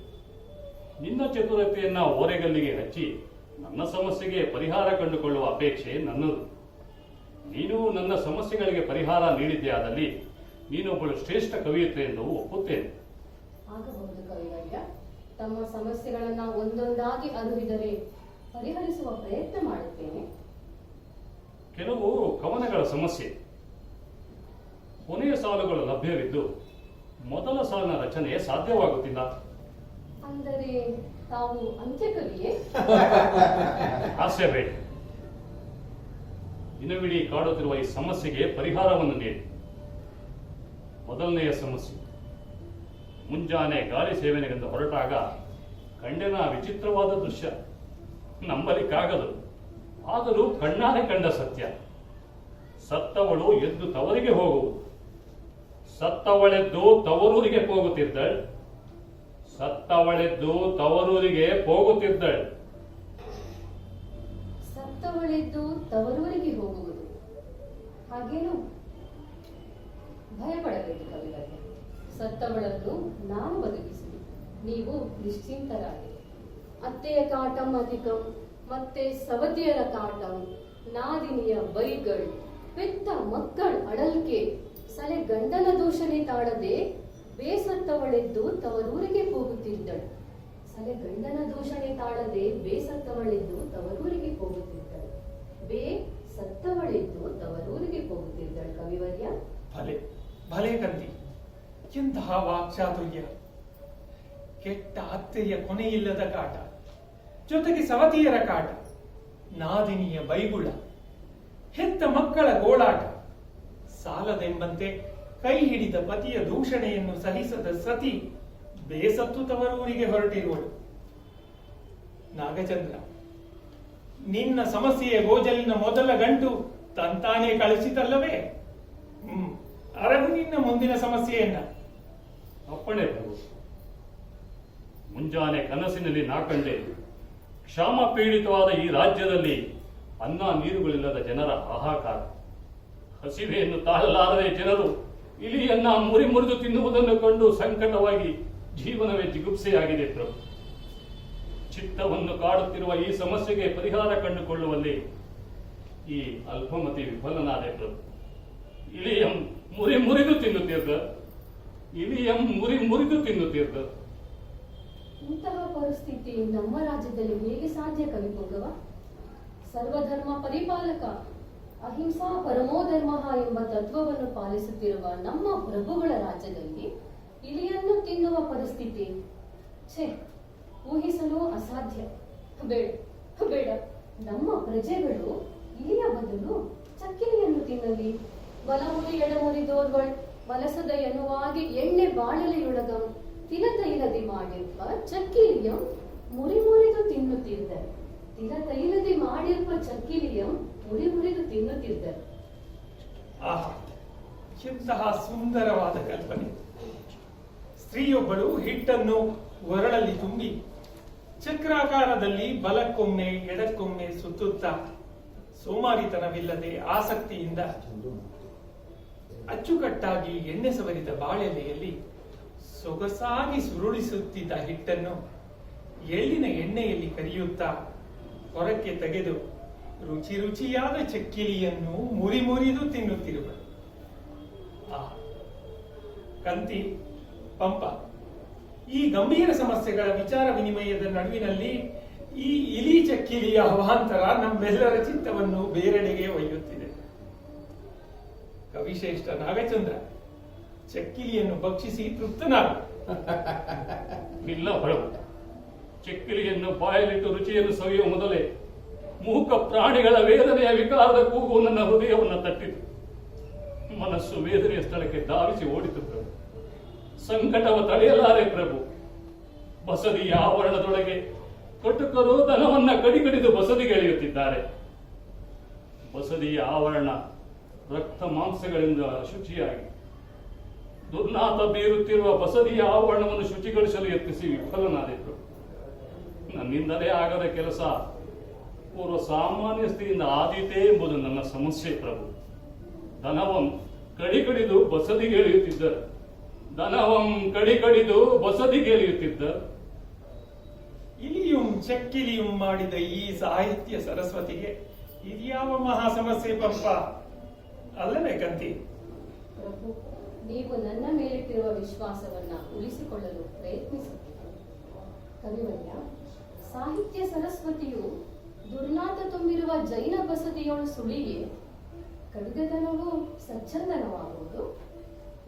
Speaker 7: ನಿನ್ನ ಚತುರತೆಯನ್ನ ಓರೆಗಲ್ಲಿಗೆ ಹಚ್ಚಿ ನನ್ನ ಸಮಸ್ಯೆಗೆ ಪರಿಹಾರ ಕಂಡುಕೊಳ್ಳುವ ಅಪೇಕ್ಷೆ ನನ್ನದು. ನೀನು ನನ್ನ ಸಮಸ್ಯೆಗಳಿಗೆ ಪರಿಹಾರ ನೀಡಿದ್ದೇ ಆದಲ್ಲಿ ನೀನೊಬ್ಬಳು ಶ್ರೇಷ್ಠ ಕವಿಯತೆ ಎಂದು ಒಪ್ಪುತ್ತೇನೆ.
Speaker 9: ಆಗಬಹುದು ಕವಿವರ್ಯ. ತಮ್ಮ ಸಮಸ್ಯೆಗಳನ್ನ ಒಂದೊಂದಾಗಿ ಅರಿವಿದರೆ ಪರಿಹರಿಸುವ ಪ್ರಯತ್ನ ಮಾಡುತ್ತೇನೆ.
Speaker 7: ಕೆಲವು ಕವನಗಳ ಸಮಸ್ಯೆ. ಕೊನೆಯ ಸಾಲುಗಳು ಲಭ್ಯವಿದ್ದು ಮೊದಲ ಸಾಲಿನ ರಚನೆ ಸಾಧ್ಯವಾಗುತ್ತಿಲ್ಲ.
Speaker 9: ಅಂದರೆ ತಾವು ಅಂತ್ಯಕವಿಯೇ?
Speaker 7: ಹಾಸ್ಯ ಬೇಡ. ದಿನವಿಡೀ ಕಾಡುತ್ತಿರುವ ಈ ಸಮಸ್ಯೆಗೆ ಪರಿಹಾರವನ್ನು ನೀಡಿ. ಮೊದಲನೆಯ ಸಮಸ್ಯೆ. ಮುಂಜಾನೆ ಗಾಳಿ ಸೇವನೆಗೆಂದು ಹೊರಟಾಗ ಕಂಡೆನ ವಿಚಿತ್ರವಾದ ದೃಶ್ಯ. ನಂಬಲಿಕ್ಕಾಗದು, ಆದರೂ ಕಣ್ಣಾರೆ ಕಂಡ ಸತ್ಯ. ಸತ್ತವಳು ಎದ್ದು ತವರಿಗೆ ಹೋಗುವುದು. ಸತ್ತವಳೆದ್ದು ತವರೂರಿಗೆ ಹೋಗುತ್ತಿದ್ದಳು. ಸತ್ತವಳೆದ್ದು ತವರೂರಿಗೆ ಹೋಗುತ್ತಿದ್ದಳು.
Speaker 9: ಸತ್ತವಳೆದ್ದು ತವರೂರಿಗೆ ಹೋಗುವುದು ಹಾಗೇನು? ಭಯಪಡಬೇಕು ಕವಿಗಳಿಗೆ. ಸತ್ತವಳನ್ನು ನಾನು ಬದುಕಿಸುವೆ, ನೀವು ನಿಶ್ಚಿಂತರಾಗಿ. ಅತ್ತೆಯ ಕಾಟಂ ಅಧಿಕಂ, ಮತ್ತೆ ಸವತಿಯರ ಕಾಟಂ, ನಾದಿನಿಯ ಬೈಗಳು, ಪೆತ್ತ ಮಕ್ಕಳ ಅಡಲ್ಕೆ, ಸಲೆ ಗಂಡನ ದೂಷಣೆ ತಾಳದೆ ಬೇಸತ್ತವಳೆದ್ದು ತವರೂರಿಗೆ ಹೋಗುತ್ತಿದ್ದಳು. ಸಲೆ ಗಂಡನ ದೂಷಣೆ ತಾಳದೆ ಬೇಸತ್ತವಳೆದ್ದು ತವರೂರಿಗೆ ಹೋಗುತ್ತಿದ್ದಳು. ಸತ್ತವಳೆದ್ದು ತವರೂರಿಗೆ ಹೋಗುತ್ತಿದ್ದಳು. ಕವಿವರ್ಯ,
Speaker 5: ಭಲೆ ಭಲೆ ಕಂತಿ, ಎಂತಹ ವಾಕ್ಚಾತುರ್ಯ! ಕೆಟ್ಟ ಅತ್ತೆಯ ಕೊನೆಯಿಲ್ಲದ ಕಾಟ, ಜೊತೆಗೆ ಸವತಿಯರ ಕಾಟ, ನಾದಿನಿಯ ಬೈಗುಳ, ಹೆತ್ತ ಮಕ್ಕಳ ಗೋಳಾಟ, ಸಾಲದೆಂಬಂತೆ ಕೈ ಹಿಡಿದ ಪತಿಯ ದೂಷಣೆಯನ್ನು ಸಹಿಸದ ಸತಿ ಬೇಸತ್ತು ತವರೂರಿಗೆ ಹೊರಟಿರುವಳು. ನಾಗಚಂದ್ರ, ನಿನ್ನ ಸಮಸ್ಯೆಯ ಗೋಜಲಿನ ಮೊದಲ ಗಂಟು ತಂತಾನೇ ಕಳಿಸಿತಲ್ಲವೇ? ಅರಗು ನಿನ್ನ ಮುಂದಿನ ಸಮಸ್ಯೆಯನ್ನ.
Speaker 7: ಅಪ್ಪಣೆ ಪ್ರಭು. ಮುಂಜಾನೆ ಕನಸಿನಲ್ಲಿ ನಾ ಕಂಡೆ, ಕ್ಷಾಮ ಪೀಡಿತವಾದ ಈ ರಾಜ್ಯದಲ್ಲಿ ಅನ್ನ ನೀರುಗಳಿಲ್ಲದ ಜನರ ಹಾಹಾಕಾರ. ಹಸಿವೆಯನ್ನು ತಾಳಲಾರದೆ ಜನರು ಇಲಿಯನ್ನ ಮುರಿದು ತಿನ್ನುವುದನ್ನು ಕಂಡು ಸಂಕಟವಾಗಿ ಜೀವನವೇ ಜಿಗುಪ್ಸೆಯಾಗಿದೆ ಪ್ರಭು. ಚಿತ್ತವನ್ನು ಕಾಡುತ್ತಿರುವ ಈ ಸಮಸ್ಯೆಗೆ ಪರಿಹಾರ ಕಂಡುಕೊಳ್ಳುವಲ್ಲಿ ಈ ಅಲ್ಪಮತಿ ವಿಫಲನಾದೆ ಪ್ರಭು. ಇಲಿಯಂ ಮುರಿದು ತಿನ್ನುತ್ತಿದ್ದ, ಇಲಿಯಂ ಮುರಿದು ತಿನ್ನುತ್ತಿದ್ದ.
Speaker 9: ಇಂತಹ ಪರಿಸ್ಥಿತಿ ನಮ್ಮ ರಾಜ್ಯದಲ್ಲಿ ಹೇಗೆ ಸಾಧ್ಯ ಕವಿಪುಂಗವ? ಸರ್ವಧರ್ಮ ಪರಿಪಾಲಕ, ಅಹಿಂಸಾ ಪರಮೋಧರ್ಮ ಎಂಬ ತತ್ವವನ್ನು ಪಾಲಿಸುತ್ತಿರುವ ನಮ್ಮ ಪ್ರಭುಗಳ ರಾಜ್ಯದಲ್ಲಿ ಇಲಿಯನ್ನು ತಿನ್ನುವ ಪರಿಸ್ಥಿತಿ ಛೇ, ಊಹಿಸಲು ಅಸಾಧ್ಯ. ಬೇಡ, ನಮ್ಮ ಪ್ರಜೆಗಳು ಇಲಿಯ ಬದಲು ಚಕ್ಕಿಲಿಯನ್ನು ತಿನ್ನಲಿ. ಬಲಮುರಿ ಎಡಮುರಿದೋರ್ವಳ್ ಮಲಸದ ಎನ್ನುವಾಗಿ ಎಣ್ಣೆ ಬಾಳಲೆಯೊಳಗಂ ತಿಲತೈಲದಿ ಮಾಡಿರುವ ಚಕ್ಕಿಲಿಯಂ ಮುರಿದು ತಿನ್ನುತ್ತಿದ್ದರು. ತಿಲತೈಲದಿ ಮಾಡಿರುವ ಚಕ್ಕಿಲಿಯಂ ಮುರಿದು ತಿನ್ನುತ್ತಿದ್ದರು.
Speaker 5: ಆಹಾ, ಎಂತಹ ಸುಂದರವಾದ ಕಲ್ಪನೆ! ಸ್ತ್ರೀಯೊಬ್ಬಳು ಹಿಟ್ಟನ್ನು ಒರಳಲ್ಲಿ ತುಂಬಿ ಚಕ್ರಾಕಾರದಲ್ಲಿ ಬಲಕ್ಕೊಮ್ಮೆ ಎಡಕ್ಕೊಮ್ಮೆ ಸುತ್ತುತ್ತಾ ಸೋಮಾರಿತನವಿಲ್ಲದೆ ಆಸಕ್ತಿಯಿಂದ ಅಚ್ಚುಕಟ್ಟಾಗಿ ಎಣ್ಣೆ ಸವರಿದ ಬಾಳೆಲೆಯಲ್ಲಿ ಸೊಗಸಾಗಿ ಸುರುಳಿಸುತ್ತಿದ್ದ ಹಿಟ್ಟನ್ನು ಎಳ್ಳಿನ ಎಣ್ಣೆಯಲ್ಲಿ ಕರಿಯುತ್ತಾ ಹೊರಕ್ಕೆ ತೆಗೆದು ರುಚಿಯಾದ ಚಕ್ಕಿಲಿಯನ್ನು ಮುರಿದು ತಿನ್ನುತ್ತಿರುವಳು. ಕಂತಿ, ಪಂಪ, ಈ ಗಂಭೀರ ಸಮಸ್ಯೆಗಳ ವಿಚಾರ ವಿನಿಮಯದ ನಡುವಿನಲ್ಲಿ ಈ ಇಲಿ ಚಕ್ಕಿಲಿಯ ಅವಾಂತರ ನಮ್ಮೆಲ್ಲರ ಚಿತ್ತವನ್ನು ಬೇರೆಡೆಗೆ ಒಯ್ಯುತ್ತಿದೆ. ಕವಿಶ್ರೇಷ್ಠ ನಾಗಚಂದ್ರ, ಚಕ್ಕಿಲಿಯನ್ನು ಭಕ್ಷಿಸಿ ತೃಪ್ತನಾಗ.
Speaker 7: ಇಲ್ಲ ಪ್ರಭು, ಚಕ್ಕಿಲಿಯನ್ನು ಬಾಯಲ್ಲಿಟ್ಟು ರುಚಿಯನ್ನು ಸವಿಯುವ ಮೊದಲೇ ಮೂಕ ಪ್ರಾಣಿಗಳ ವೇದನೆಯ ವಿಕಾರದ ಕೂಗು ನನ್ನ ಹೃದಯವನ್ನು ತಟ್ಟಿತು. ಮನಸ್ಸು ವೇದನೆಯ ಸ್ಥಳಕ್ಕೆ ಧಾವಿಸಿ ಓಡಿತು ಪ್ರಭು. ಸಂಕಟವ ತಡೆಯಲಾರೆ ಪ್ರಭು. ಬಸದಿಯ ಆವರಣದೊಳಗೆ ಕಟುಕರು ದನವನ್ನ ಕಡಿದು ಬಸದಿಗೆ ಎಳೆಯುತ್ತಿದ್ದಾರೆ. ಬಸದಿಯ ಆವರಣ ರಕ್ತ ಮಾಂಸಗಳಿಂದ ಶುಚಿಯಾಗಿ ದುರ್ನಾತ ಬೀರುತ್ತಿರುವ ಬಸದಿಯ ಆವರಣವನ್ನು ಶುಚಿಗೊಳಿಸಲು ಯತ್ನಿಸಿ ವಿಫಲನಾದೆ ಪ್ರಭು. ನನ್ನಿಂದಲೇ ಆಗದ ಕೆಲಸ ಪೂರ್ವ ಸಾಮಾನ್ಯ ಸ್ಥಿತಿಯಿಂದ ಆದೀತೆ ಎಂಬುದು ನನ್ನ ಸಮಸ್ಯೆ ಪ್ರಭು. ದನವಂ ಕಡಿದು ಬಸದಿಗೆ ಎಳೆಯುತ್ತಿದ್ದರು. ದನವಂ ಕಡಿದು ಬಸದಿಗೆ ಎಳೆಯುತ್ತಿದ್ದ.
Speaker 5: ಇಲಿಯುಂ ಚಕ್ಕಿಲಿಯುಂ ಮಾಡಿದ ಈ ಸಾಹಿತ್ಯ ಸರಸ್ವತಿಗೆ ಇದ್ಯಾವ ಮಹಾ ಸಮಸ್ಯೆ ಪಂಪ ಅಲ್ಲವೇ ಕಂತಿ?
Speaker 9: ಪ್ರಭು, ನೀವು ನನ್ನ ಮೇಲಿಟ್ಟಿರುವ ವಿಶ್ವಾಸವನ್ನ ಉಳಿಸಿಕೊಳ್ಳಲು ಪ್ರಯತ್ನಿಸುತ್ತೀರಿ. ಕವಿವರ್ಯ, ಸಾಹಿತ್ಯ ಸರಸ್ವತಿಯು ದುರ್ನಾತ ತುಂಬಿರುವ ಜೈನ ಬಸದಿಯೋಳು ಸುಳಿಗೆ ಕಡಿದತನವು ಸಚ್ಚಂದನವಾಗುವುದು.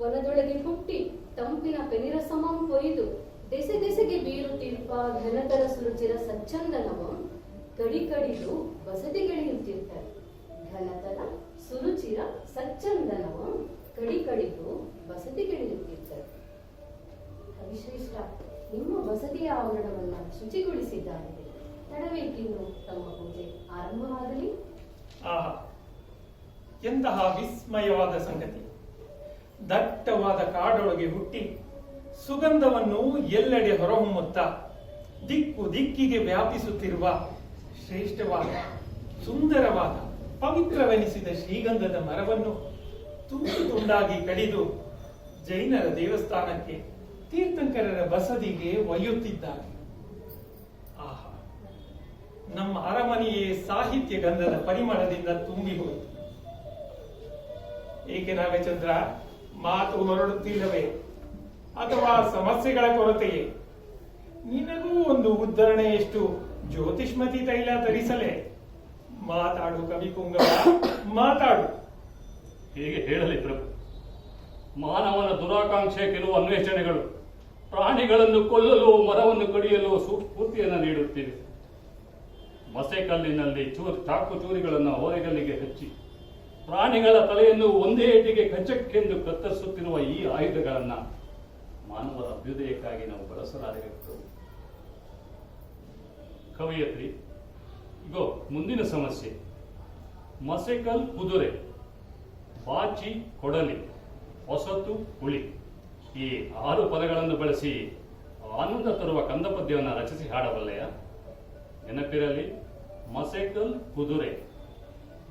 Speaker 9: ವನದೊಳಗೆ ಹುಟ್ಟಿ ತಂಪಿನ ಪೆನಿರಸಮಂ ಕೊಯ್ದು ದೆಸೆಗೆ ಬೀರುತ್ತಿರುವ ಘನತರ ಸುರುಚಿರ ಸಚ್ಚಂದನವಂ ಕಡಿದು ಬಸದಿಗೆಳೆಯುತ್ತಿರ್ತಾರೆ. ಘನತರ ಸುರುಚಿರ ಸಚ್ಚಂದನವಂ ಕಡಿದು ಬಸದಿಗೆಳೆಯುತ್ತಿರ್ತಾರೆ. ಕವಿಶ್ರೇಷ್ಠ, ನಿಮ್ಮ ಬಸದಿಯ ಆವರಣವನ್ನ ಶುಚಿಗೊಳಿಸಿದ್ದಾರೆ. ತಡಬೇಕಿನ್ನು ತಮ್ಮ ಪೂಜೆ ಆರಂಭವಾಗಲಿ.
Speaker 5: ಆಹಾ, ಎಂತಹ ವಿಸ್ಮಯವಾದ ಸಂಗತಿ! ದಟ್ಟವಾದ ಕಾಡೊಳಗೆ ಹುಟ್ಟಿ ಸುಗಂಧವನ್ನು ಎಲ್ಲೆಡೆ ಹೊರಹೊಮ್ಮುತ್ತಾ ದಿಕ್ಕು ದಿಕ್ಕಿಗೆ ವ್ಯಾಪಿಸುತ್ತಿರುವ ಶ್ರೇಷ್ಠವಾದ ಸುಂದರವಾದ ಪವಿತ್ರವೆನಿಸಿದ ಶ್ರೀಗಂಧದ ಮರವನ್ನು ತುಂಡು ತುಂಡಾಗಿ ಕಡಿದು ಜೈನರ ದೇವಸ್ಥಾನಕ್ಕೆ ತೀರ್ಥಂಕರರ ಬಸದಿಗೆ ಒಯ್ಯುತ್ತಿದ್ದಾರೆ. ಆಹಾ, ನಮ್ಮ ಅರಮನೆಯೇ ಸಾಹಿತ್ಯ ಗಂಧದ ಪರಿಮಳದಿಂದ ತುಂಬಿ ಹೋಯಿತು. ಏಕೆ ನಾಗಚಂದ್ರ, ಮಾತು ಹೊರಡುತ್ತಿಲ್ಲವೇ ಅಥವಾ ಸಮಸ್ಯೆಗಳ ಕೊರತೆಯೇ? ನಿನಗೂ ಒಂದು ಉದ್ಧರಣೆಯಷ್ಟು ಜ್ಯೋತಿಷ್ಮತಿ ತೈಲ ತರಿಸಲೇ? ಮಾತಾಡು ಕವಿಪುಂಗವ, ಮಾತಾಡು.
Speaker 7: ಹೀಗೆ ಹೇಳಲಿ ಪ್ರಭು. ಮಾನವನ ದುರಾಕಾಂಕ್ಷೆಯ ಕೆಲವು ಅನ್ವೇಷಣೆಗಳು ಪ್ರಾಣಿಗಳನ್ನು ಕೊಲ್ಲಲು, ಮರವನ್ನು ಕಡಿಯಲು ಸ್ಫೂರ್ತಿಯನ್ನು ನೀಡುತ್ತಿವೆ. ಮಸೆಕಲ್ಲಿನಲ್ಲಿ ಚಾಕು ಚೂರಿಗಳನ್ನು ಹೊರಗಲ್ಲಿಗೆ ಹಚ್ಚಿ ಪ್ರಾಣಿಗಳ ತಲೆಯನ್ನು ಒಂದೇ ಏಟಿಗೆ ಕಚ್ಚಕ್ಕೆಂದು ಕತ್ತರಿಸುತ್ತಿರುವ ಈ ಆಯುಧಗಳನ್ನು ಮಾನವರ ಅಭ್ಯುದಯಕ್ಕಾಗಿ ನಾವು ಬಳಸಲಾರೆವೆ ಪ್ರಭು. ಕವಯತ್ರಿ, ಇಗೋ ಮುಂದಿನ ಸಮಸ್ಯೆ. ಮಸೆಕಲ್ ಕುದುರೆ, ಬಾಚಿ ಕೊಡಲಿ, ಹೊಸತು ಹುಳಿ, ಈ 6 ಪದಗಳನ್ನು ಬಳಸಿ ಆನಂದ ತರುವ ಕಂದ ಪದ್ಯವನ್ನು ರಚಿಸಿ ಹಾಡಬಲ್ಲೆಯ? ನೆನಪಿರಲಿ, ಮಸೆಕಲ್ ಕುದುರೆ,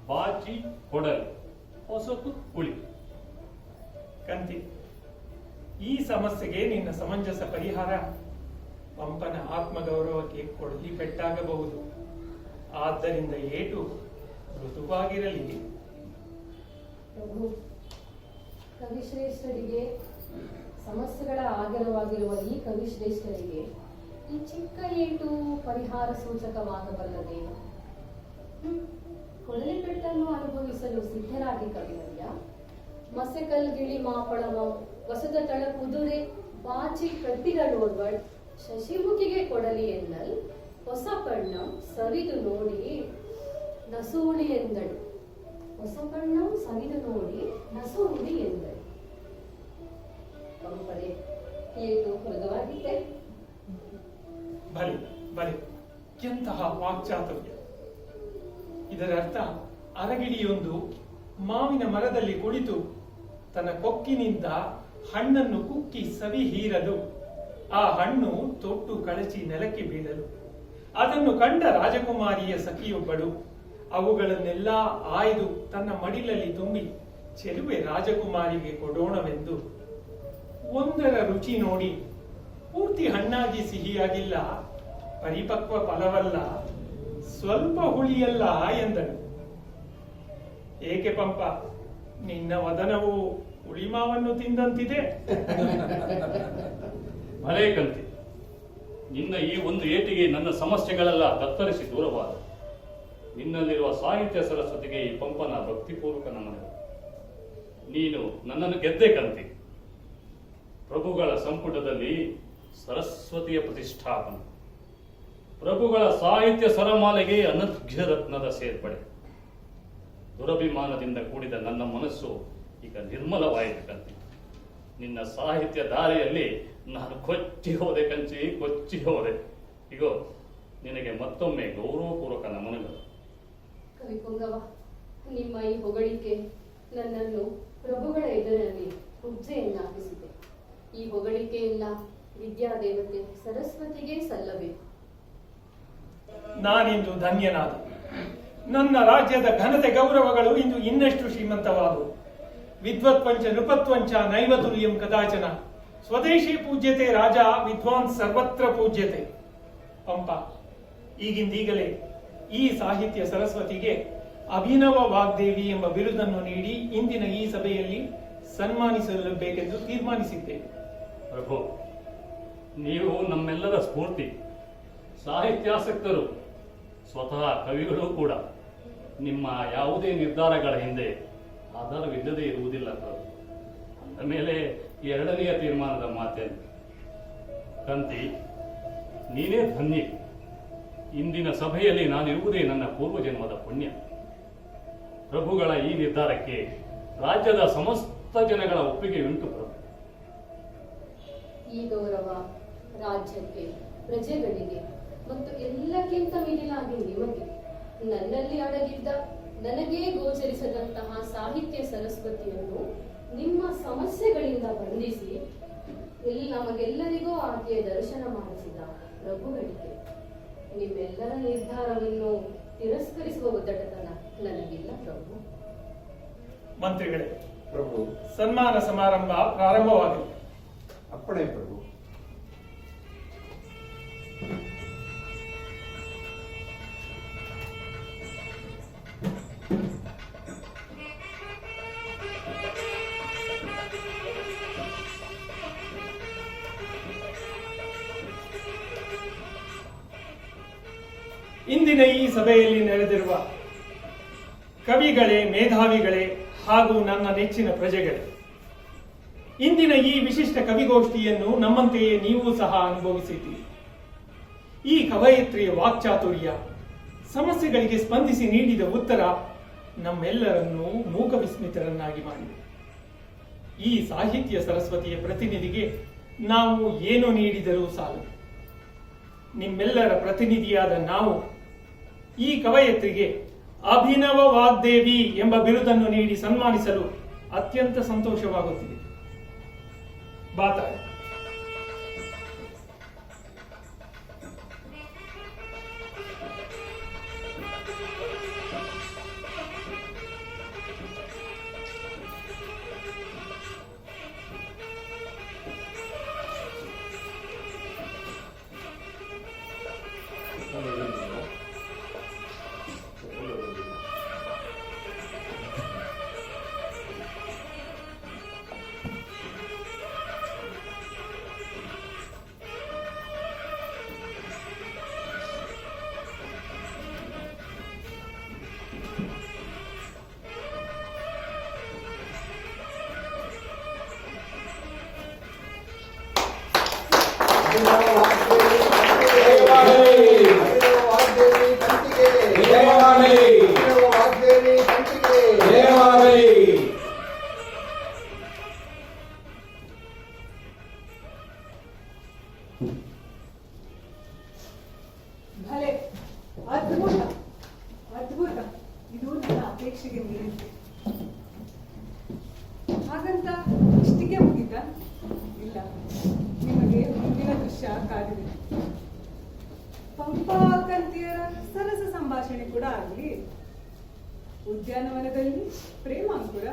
Speaker 7: ಬಾಚಿ ಕೊಡಲಿ, ಹೊಸತು ಹುಳಿ.
Speaker 5: ಕಂತಿ, ಈ ಸಮಸ್ಯೆಗೆ ನಿನ್ನ ಸಮಂಜಸ ಪರಿಹಾರ ಪಂಪನ ಆತ್ಮಗೌರವಕ್ಕೆ ಕೊಡಲಿ ಪೆಟ್ಟಾಗಬಹುದು. ಆದ್ದರಿಂದ ಏಟು ಮೃದುವಾಗಿರಲಿ.
Speaker 9: ಪ್ರಭು, ಕವಿಶ್ರೇಷ್ಠರಿಗೆ, ಸಮಸ್ಯೆಗಳ ಆಗರವಾಗಿರುವ ಈ ಕವಿಶ್ರೇಷ್ಠರಿಗೆ ಈ ಚಿಕ್ಕ ಏಟು ಪರಿಹಾರ ಸೂಚಕವಾಗಬಲ್ಲದೆ? ಕೊಡಲಿ ಪೆಟ್ಟನ್ನು ಅನುಭವಿಸಲು ಸಿದ್ಧರಾಗಿ ಕವಿನಯ್ಯ. ಮಸೆಕಲ್ ಗಿಳಿ ಮಾಪಳವ ವಸದ ತಳ ಕುದುರೆ ಬಾಚಿ ಕಟ್ಟಿಗಳೋರ್ವಳ್ ಶಶಿಮುಖಿಗೆ ಕೊಡಲಿ ಎನ್ನಲ್ ಹೊಸ ಬಣ್ಣ ಸವಿದು ನೋಡಿ ನಸೂಳಿ ಎಂದಳು. ಹೊಸ ಬಣ್ಣ ಸವಿದು ನೋಡಿ ನಸೂಳಿ ಎಂದಳು. ಪಂಪರೇ, ಏಟು ಮೃದುವಾಗಿತ್ತೆ.
Speaker 5: ಬಲಿ ಬಲಿ, ಎಂತಹ ವಾಕ್ಚಾತುರ್ಯ! ಇದರ ಅರ್ಥ, ಅರಗಿಡಿಯೊಂದು ಮಾವಿನ ಮರದಲ್ಲಿ ಕುಳಿತು ತನ್ನ ಕೊಕ್ಕಿನಿಂದ ಹಣ್ಣನ್ನು ಕುಕ್ಕಿ ಸವಿ ಹೀರಲು, ಆ ಹಣ್ಣು ತೊಟ್ಟು ಕಳಚಿ ನೆಲಕ್ಕೆ ಬೀಳಲು, ಅದನ್ನು ಕಂಡ ರಾಜಕುಮಾರಿಯ ಸಖಿಯೊಬ್ಬಳು ಅವುಗಳನ್ನೆಲ್ಲ ಆಯ್ದು ತನ್ನ ಮಡಿಲಲ್ಲಿ ತುಂಬಿ ಚೆಲುವೆ ರಾಜಕುಮಾರಿಗೆ ಕೊಡೋಣವೆಂದು ಒಂದರ ರುಚಿ ನೋಡಿ ಪೂರ್ತಿ ಹಣ್ಣಾಗಿ ಸಿಹಿಯಾಗಿಲ್ಲ, ಪರಿಪಕ್ವ ಫಲವಲ್ಲ, ಸ್ವಲ್ಪ ಹುಳಿಯಲ್ಲ ಎಂದಳು. ಏಕೆ ಪಂಪ, ನಿನ್ನ ವದನವು ಹುಳಿಮಾವನ್ನು ತಿಂದಂತಿದೆ.
Speaker 7: ಭಲೇ ಕಂತಿ, ನಿನ್ನ ಈ ಒಂದು ಏಟಿಗೆ ನನ್ನ ಸಮಸ್ಯೆಗಳೆಲ್ಲ ಕತ್ತರಿಸಿ ದೂರವಾದ. ನಿನ್ನಲ್ಲಿರುವ ಸಾಹಿತ್ಯ ಸರಸ್ವತಿಗೆ ಈ ಪಂಪನ ಭಕ್ತಿಪೂರ್ವಕ ನಮನ. ನೀನು ನನ್ನನ್ನು ಗೆದ್ದೆ ಕಂತಿ. ಪ್ರಭುಗಳ ಸಂಪುಟದಲ್ಲಿ ಸರಸ್ವತಿಯ ಪ್ರತಿಷ್ಠಾಪನೆ, ಪ್ರಭುಗಳ ಸಾಹಿತ್ಯ ಸರಮಾಲೆಗೆ ಅನರ್ಘ್ಯ ರತ್ನದ ಸೇರ್ಪಡೆ. ದುರಭಿಮಾನದಿಂದ ಕೂಡಿದ ನನ್ನ ಮನಸ್ಸು ಈಗ ನಿರ್ಮಲವಾಯಿತು ಕಂತಿ. ನಿನ್ನ ಸಾಹಿತ್ಯ ದಾರಿಯಲ್ಲಿ ನಾನು ಕೊಚ್ಚಿ ಹೋದೆ ಕಂಚಿ, ಕೊಚ್ಚಿ ಹೋದೆ. ಇಗೋ ನಿನಗೆ ಮತ್ತೊಮ್ಮೆ ಗೌರವಪೂರ್ವಕ ನಮನಗಳು.
Speaker 9: ಕವಿಪುಂಗವ, ನಿಮ್ಮ ಈ ಹೊಗಳಿಕೆ ನನ್ನನ್ನು ಪ್ರಭುಗಳ ಎದುರಲ್ಲಿ ಹುಜ್ಜೆಯನ್ನಾಗಿಸಿದೆ. ಈ ಹೊಗಳಿಕೆಯೆಲ್ಲ ವಿದ್ಯಾದೇವತೆ ಸರಸ್ವತಿಗೆ ಸಲ್ಲಬೇಕು.
Speaker 5: ನಾನಿಂದು ಧನ್ಯನಾದ. ನನ್ನ ರಾಜ್ಯದ ಘನತೆ ಗೌರವಗಳು ಇಂದು ಇನ್ನಷ್ಟು ಶ್ರೀಮಂತವಾದವು. ವಿದ್ವತ್ಪಂಚ ನೃಪತ್ವಂಚ ನೈವತುಲ್ಯಂ ಕದಾಚನ, ಸ್ವದೇಶಿ ಪೂಜ್ಯತೆ ರಾಜ ವಿದ್ವಾನ್ ಸರ್ವತ್ರ ಪೂಜ್ಯತೆ. ಪಂಪ, ಈಗಿಂದೀಗಲೇ ಈ ಸಾಹಿತ್ಯ ಸರಸ್ವತಿಗೆ ಅಭಿನವ ವಾಗ್ದೇವಿ ಎಂಬ ಬಿರುದನ್ನು ನೀಡಿ ಇಂದಿನ ಈ ಸಭೆಯಲ್ಲಿ ಸನ್ಮಾನಿಸಲೇಬೇಕೆಂದು ತೀರ್ಮಾನಿಸಿದ್ದೇವೆ.
Speaker 7: ಪ್ರಭು, ನೀವು ನಮ್ಮೆಲ್ಲರ ಸ್ಫೂರ್ತಿ, ಸಾಹಿತ್ಯಾಸಕ್ತರು, ಸ್ವತಃ ಕವಿಗಳೂ ಕೂಡ. ನಿಮ್ಮ ಯಾವುದೇ ನಿರ್ಧಾರಗಳ ಹಿಂದೆ ಆಧಾರವಿಲ್ಲದೆ ಇರುವುದಿಲ್ಲ ಪ್ರಭು. ಅಂದ ಮೇಲೆ ಎರಡನೆಯ ತೀರ್ಮಾನದ ಮಾತೇನು? ಕಂತಿ, ನೀನೇ ಧನ್ಯ. ಇಂದಿನ ಸಭೆಯಲ್ಲಿ ನಾನಿರುವುದೇ ನನ್ನ ಪೂರ್ವಜನ್ಮದ ಪುಣ್ಯ. ಪ್ರಭುಗಳ ಈ ನಿರ್ಧಾರಕ್ಕೆ ರಾಜ್ಯದ ಸಮಸ್ತ ಜನಗಳ ಒಪ್ಪಿಗೆಯುಂಟು ಪ್ರಭು.
Speaker 9: ಈ ಗೌರವ ರಾಜ್ಯಕ್ಕೆ, ಪ್ರಜೆಗಳಿಗೆ ಮತ್ತು ಎಲ್ಲಕ್ಕಿಂತ ಮಿಗಿಲಾಗಿ ನಿಮಗೆ, ನನ್ನಲ್ಲಿ ಅಡಗಿದ್ದ ನನಗೇ ಗೋಚರಿಸದಂತಹ ಸಾಹಿತ್ಯ ಸರಸ್ವತಿಯನ್ನು ನಿಮ್ಮ ಸಮಸ್ಯೆಗಳಿಂದ ಬಂಧಿಸಿ ನಮಗೆಲ್ಲರಿಗೂ ಆಕೆಯ ದರ್ಶನ ಮಾಡಿಸಿದ ಪ್ರಭುಗಳಿಗೆ ನಿಮ್ಮೆಲ್ಲರ ನಿರ್ಧಾರವನ್ನು ತಿರಸ್ಕರಿಸುವ ಒತ್ತಡತನ ನನಗಿಲ್ಲ ಪ್ರಭು.
Speaker 5: ಮಂತ್ರಿಗಳೇ,
Speaker 6: ಪ್ರಭು.
Speaker 5: ಸನ್ಮಾನ ಸಮಾರಂಭ ಪ್ರಾರಂಭವಾಗಿದೆ.
Speaker 6: ಅಪ್ಪಣೆ ಪ್ರಭು.
Speaker 5: ಇಂದಿನ ಈ ಸಭೆಯಲ್ಲಿ ನೆರೆದಿರುವ ಕವಿಗಳೇ, ಮೇಧಾವಿಗಳೇ ಹಾಗೂ ನನ್ನ ನೆಚ್ಚಿನ ಪ್ರಜೆಗಳೇ, ಇಂದಿನ ಈ ವಿಶಿಷ್ಟ ಕವಿಗೋಷ್ಠಿಯನ್ನು ನಮ್ಮಂತೆಯೇ ನೀವು ಸಹ ಅನುಭವಿಸಿದ್ದೀರಿ. ಈ ಕವಯಿತ್ರಿಯ ವಾಕ್ಚಾತುರ್ಯ, ಸಮಸ್ಯೆಗಳಿಗೆ ಸ್ಪಂದಿಸಿ ನೀಡಿದ ಉತ್ತರ ನಮ್ಮೆಲ್ಲರನ್ನೂ ಮೂಕ ವಿಸ್ಮಿತರನ್ನಾಗಿ ಮಾಡಿದೆ. ಈ ಸಾಹಿತ್ಯ ಸರಸ್ವತಿಯ ಪ್ರತಿನಿಧಿಗೆ ನಾವು ಏನು ನೀಡಿದರೂ ಸಾಲದು. ನಿಮ್ಮೆಲ್ಲರ ಪ್ರತಿನಿಧಿಯಾದ ನಾವು ಈ ಕವಯತ್ರಿಗೆ ಅಭಿನವ ವಾಗ್ದೇವಿ ಎಂಬ ಬಿರುದನ್ನು ನೀಡಿ ಸನ್ಮಾನಿಸಲು ಅತ್ಯಂತ ಸಂತೋಷವಾಗುತ್ತಿದೆ. ಬಾತಾಳೆ.
Speaker 2: ಭಲೆ, ಅದ್ಭುತ ಅದ್ಭುತ. ಇದು ನನ್ನ ಅಪೇಕ್ಷೆಗೆ ಮೀರಿದೆ. ಹಾಗಂತ ಇಷ್ಟಿಗೆ ಮುಗಿದ ಇಲ್ಲ, ನಿಮಗೆ ಮುಂದಿನ ದೃಶ್ಯ ಕಾದಿದೆ. ಪಂಪಾ ಕಂತಿಯರ ಸರಸ ಸಂಭಾಷಣೆ ಕೂಡ ಆಗಲಿ. ಉದ್ಯಾನವನದಲ್ಲಿ ಪ್ರೇಮಾಂಕುರ.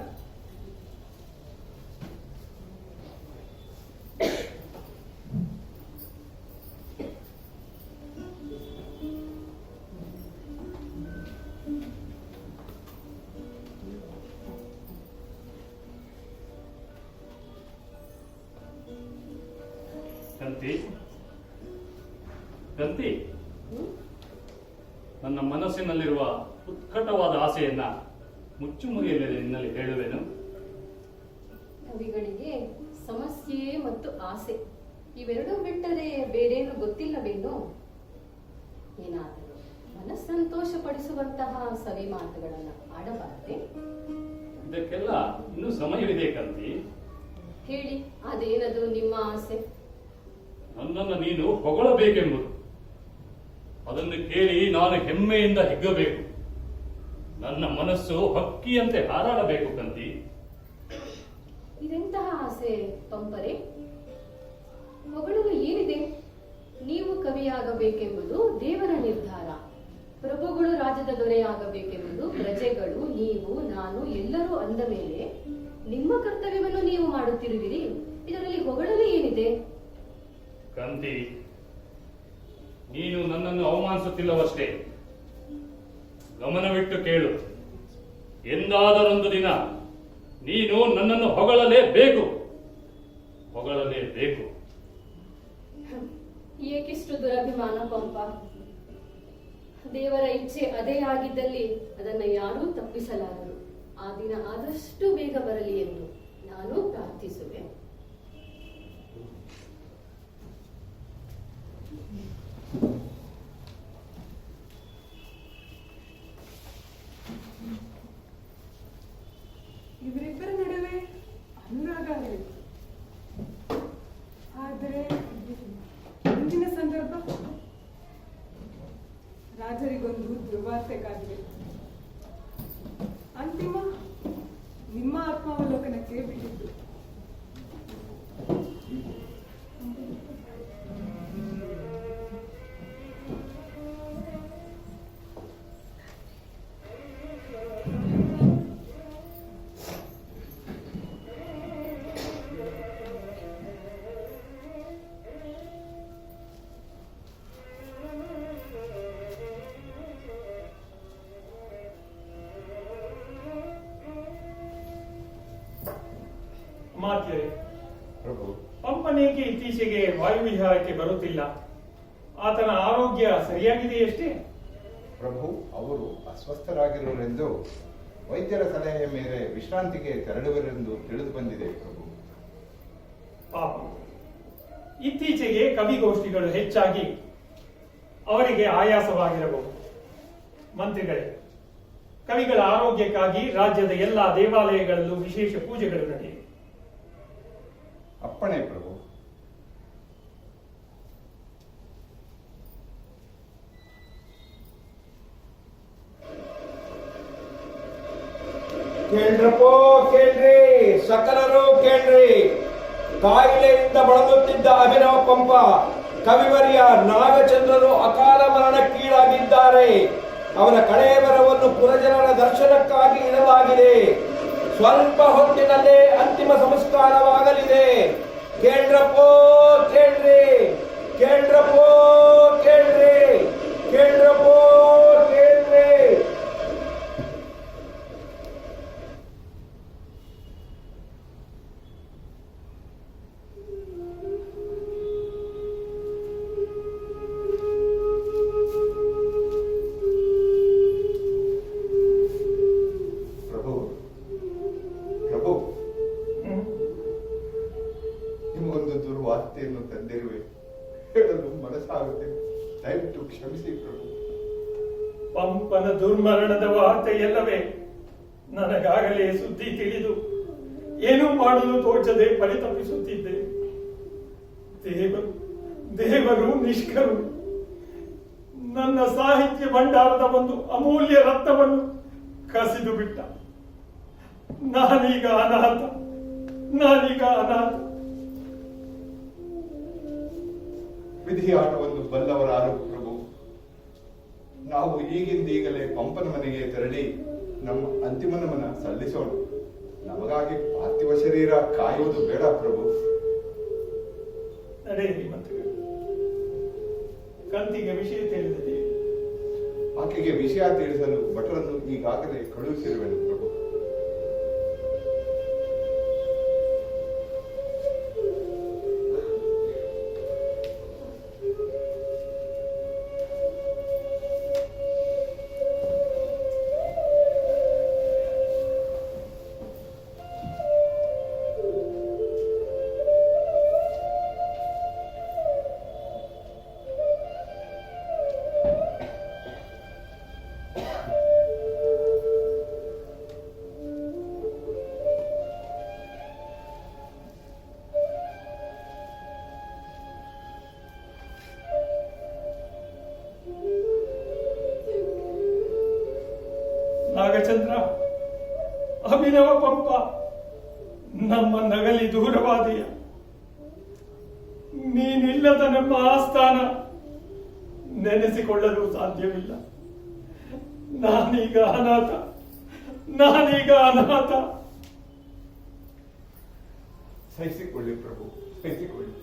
Speaker 7: ಕಂತಿ, ಕಂತಿ, ನನ್ನ ಮನಸ್ಸಿನಲ್ಲಿರುವ ಉತ್ಕಟವಾದ ಆಸೆಯನ್ನ ಮುಚ್ಚುಮುರಿಯಲ್ಲದೆ ನಿನ್ನಲ್ಲಿ ಹೇಳುವೆನು.
Speaker 9: ಕವಿಗಳಿಗೆ ಸಮಸ್ಯೆ ಮತ್ತು ಆಸೆ ಇವೆರಡೂ ಬಿಟ್ಟರೆ ಬೇರೇನು ಗೊತ್ತಿಲ್ಲವೇನೋ? ಏನಾದರೂ ಮನಸ್ಸಂತೋಷ ಪಡಿಸುವಂತಹ ಸವಿ ಮಾತುಗಳನ್ನು ಆಡಬಾರದೆ?
Speaker 7: ಇದಕ್ಕೆಲ್ಲ ಇನ್ನೂ ಸಮಯವಿದೆ ಕಂತಿ.
Speaker 9: ಹೇಳಿ, ಅದೇನದು ನಿಮ್ಮ ಆಸೆ?
Speaker 7: ನನ್ನನ್ನು ನೀನು ಹೊಗಳಬೇಕೆಂಬುದು. ಅದನ್ನು ಕೇಳಿ ನಾನು ಹೆಮ್ಮೆಯಿಂದ ಹಿಗ್ಗಬೇಕು. ನನ್ನ ಮನಸ್ಸು ಹಕ್ಕಿಯಂತೆ ಹಾರಾಡಬೇಕು ಕಂತಿ.
Speaker 9: ಇದೆಂತಹ ಆಸೆ ಪಂಪರೆ? ಹೊಗಳಲು ಏನಿದೆ? ನೀವು ಕವಿಯಾಗಬೇಕೆಂಬುದು ದೇವರ ನಿರ್ಧಾರ. ಪ್ರಭುಗಳು ರಾಜ್ಯದ ದೊರೆಯಾಗಬೇಕೆಂಬುದು ಪ್ರಜೆಗಳು, ನೀವು, ನಾನು ಎಲ್ಲರೂ ಅಂದ ಮೇಲೆ ನಿಮ್ಮ ಕರ್ತವ್ಯವನ್ನು ನೀವು ಮಾಡುತ್ತಿರುವಿರಿ. ಇದರಲ್ಲಿ ಹೊಗಳಲು ಏನಿದೆ?
Speaker 7: ಕಂತಿ, ನೀನು ನನ್ನನ್ನು ಅವಮಾನಿಸುತ್ತಿಲ್ಲವಷ್ಟೇ. ಗಮನವಿಟ್ಟು ಕೇಳು. ಎಂದಾದರೊಂದು ದಿನ ನೀನು ನನ್ನನ್ನು ಹೊಗಳಲೇಬೇಕು, ಹೊಗಳಲೇಬೇಕು.
Speaker 9: ಏಕಿಷ್ಟು ದುರಭಿಮಾನ ಪಂಪ? ದೇವರ ಇಚ್ಛೆ ಅದೇ ಆಗಿದ್ದಲ್ಲಿ ಅದನ್ನು ಯಾರೂ ತಪ್ಪಿಸಲಾರರು. ಆ ದಿನ ಆದಷ್ಟು ಬೇಗ ಬರಲಿ ಎಂದು ನಾನು ಪ್ರಾರ್ಥಿಸುವೆ.
Speaker 2: ಇವರಿಬ್ಬರ ನಡುವೆ ಅನುರಾಗ ಆಗಬೇಕು. ಆದರೆ ಮುಂದಿನ ಸಂದರ್ಭ ರಾಜರಿಗೊಂದು ದುರ್ವಾರ್ತೆ ಕಾದಿದೆ. ಅಂತಿಮ ನಿಮ್ಮ ಆತ್ಮಾವಲೋಕನಕ್ಕೆ ಬಿಟ್ಟಿದ್ದು.
Speaker 5: ಇತ್ತೀಚೆಗೆ ವಾಯುವಿಹಾರಕ್ಕೆ ಬರುತ್ತಿಲ್ಲ. ಆತನ ಆರೋಗ್ಯ ಸರಿಯಾಗಿದೆಯಷ್ಟೇ?
Speaker 6: ಪ್ರಭು, ಅವರು ಅಸ್ವಸ್ಥರಾಗಿರುವರೆಂದು ವೈದ್ಯರ ಸಲಹೆಯ ಮೇಲೆ ವಿಶ್ರಾಂತಿಗೆ ತೆರಳುವರೆಂದು ತಿಳಿದು ಬಂದಿದೆ ಪ್ರಭು.
Speaker 5: ಪಾಪ, ಇತ್ತೀಚೆಗೆ ಕವಿಗೋಷ್ಠಿಗಳು ಹೆಚ್ಚಾಗಿ ಅವರಿಗೆ ಆಯಾಸವಾಗಿರಬಹುದು. ಮಂತ್ರಿಗಳೇ, ಕವಿಗಳ ಆರೋಗ್ಯಕ್ಕಾಗಿ ರಾಜ್ಯದ ಎಲ್ಲಾ ದೇವಾಲಯಗಳಲ್ಲೂ ವಿಶೇಷ ಪೂಜೆಗಳು ನಡೆಯಿವೆ.
Speaker 6: ಅಪ್ಪಣೆ ಪ್ರಭು.
Speaker 8: ಕೇಳ್ರಪ್ಪೋ ಕೇಳ್ರಿ, ಸಕಲರು ಕೇಳ್ರಿ. ಕಾಯಿಲೆಯಿಂದ ಬಳಲುತ್ತಿದ್ದ ಅಭಿನವ ಪಂಪ ಕವಿವರ್ಯ ನಾಗಚಂದ್ರರು ಅಕಾಲ ಮರಣಕ್ಕೀಡಾಗಿದ್ದಾರೆ. ಅವರ ಕಳೇಬರವನ್ನು ಪುರಜನರ ದರ್ಶನಕ್ಕಾಗಿ ಇಡಲಾಗಿದೆ. ಸ್ವಲ್ಪ ಹೊತ್ತಿನಲ್ಲೇ ಅಂತಿಮ ಸಂಸ್ಕಾರವಾಗಲಿದೆ. ಕೇಳ್ರಪ್ಪೋ ಕೇಳ್ರಿ, ಕೇಳ್ರಪ್ಪೋ ಕೇಳ್ರಿ, ಕೇಳ್ರಪ್ಪೋ ಕೇಳ್ರಿ.
Speaker 6: ಪ್ರಭು, ಪ್ರಭು, ನಿಮಗೊಂದು ದುರ್ವಾರ್ತೆಯನ್ನು ತಂದಿರುವೆ. ಹೇಳಲು ಮನಸ್ಸಾಗುತ್ತಿದೆ. ದಯವಿಟ್ಟು ಕ್ಷಮಿಸಿ ಪ್ರಭು.
Speaker 5: ಪಂಪನ ದುರ್ಮರಣದ ವಾರ್ತೆ ಎಲ್ಲವೇ ನನಗಾಗಲೇ ಸುದ್ದಿ ತಿಳಿದು ಏನೂ ಮಾಡಲು ತೋಚದೆ ಪರಿತಪಿಸುತ್ತಿದ್ದೆ. ದೇವರು ನಿಷ್ಕರು. ನನ್ನ ಸಾಹಿತ್ಯ ಭಂಡಾರದ ಒಂದು ಅಮೂಲ್ಯ ರತ್ನವನ್ನು ಕಸಿದು ಬಿಟ್ಟ. ನಾನೀಗ ಅನಾಥ.
Speaker 6: ವಿಧಿಯಾಟವನ್ನು ಬಲ್ಲವರಾರು ಪ್ರಭು. ನಾವು ಈಗಿಂದೀಗಲೇ ಪಂಪನ ಮನೆಗೆ ತೆರಳಿ ನಮ್ಮ ಅಂತಿಮ ನಮನ ಸಲ್ಲಿಸೋಣ. ನಮಗಾಗಿ ಪಾರ್ಥಿವ ಶರೀರ ಕಾಯುವುದು ಬೇಡ ಪ್ರಭು.
Speaker 5: ನಡೆಯಿರಿ ಮಂತ್ರಿಗಳು. ಕಂತಿಗೆ ವಿಷಯ ತಿಳಿದಿದೆ.
Speaker 6: ಆಕೆಗೆ ವಿಷಯ ತಿಳಿಸಲು ಭಟರನ್ನು ಈಗಾಗಲೇ ಕಳುಹಿಸಿರುವೆನು ಪ್ರಭು.
Speaker 5: ನಾಗಚಂದ್ರ, ಅಭಿನವ ಪಂಪ, ನಮ್ಮ ನಗಲಿ ದೂರವಾದೆಯ. ನೀನಿಲ್ಲದ ನಮ್ಮ ಆಸ್ಥಾನ ನೆನೆಸಿಕೊಳ್ಳಲು ಸಾಧ್ಯವಿಲ್ಲ. ನಾನೀಗ ಅನಾಥ.
Speaker 6: ಸಹಿಸಿಕೊಳ್ಳಿ ಪ್ರಭು, ಸಹಿಸಿಕೊಳ್ಳಿ.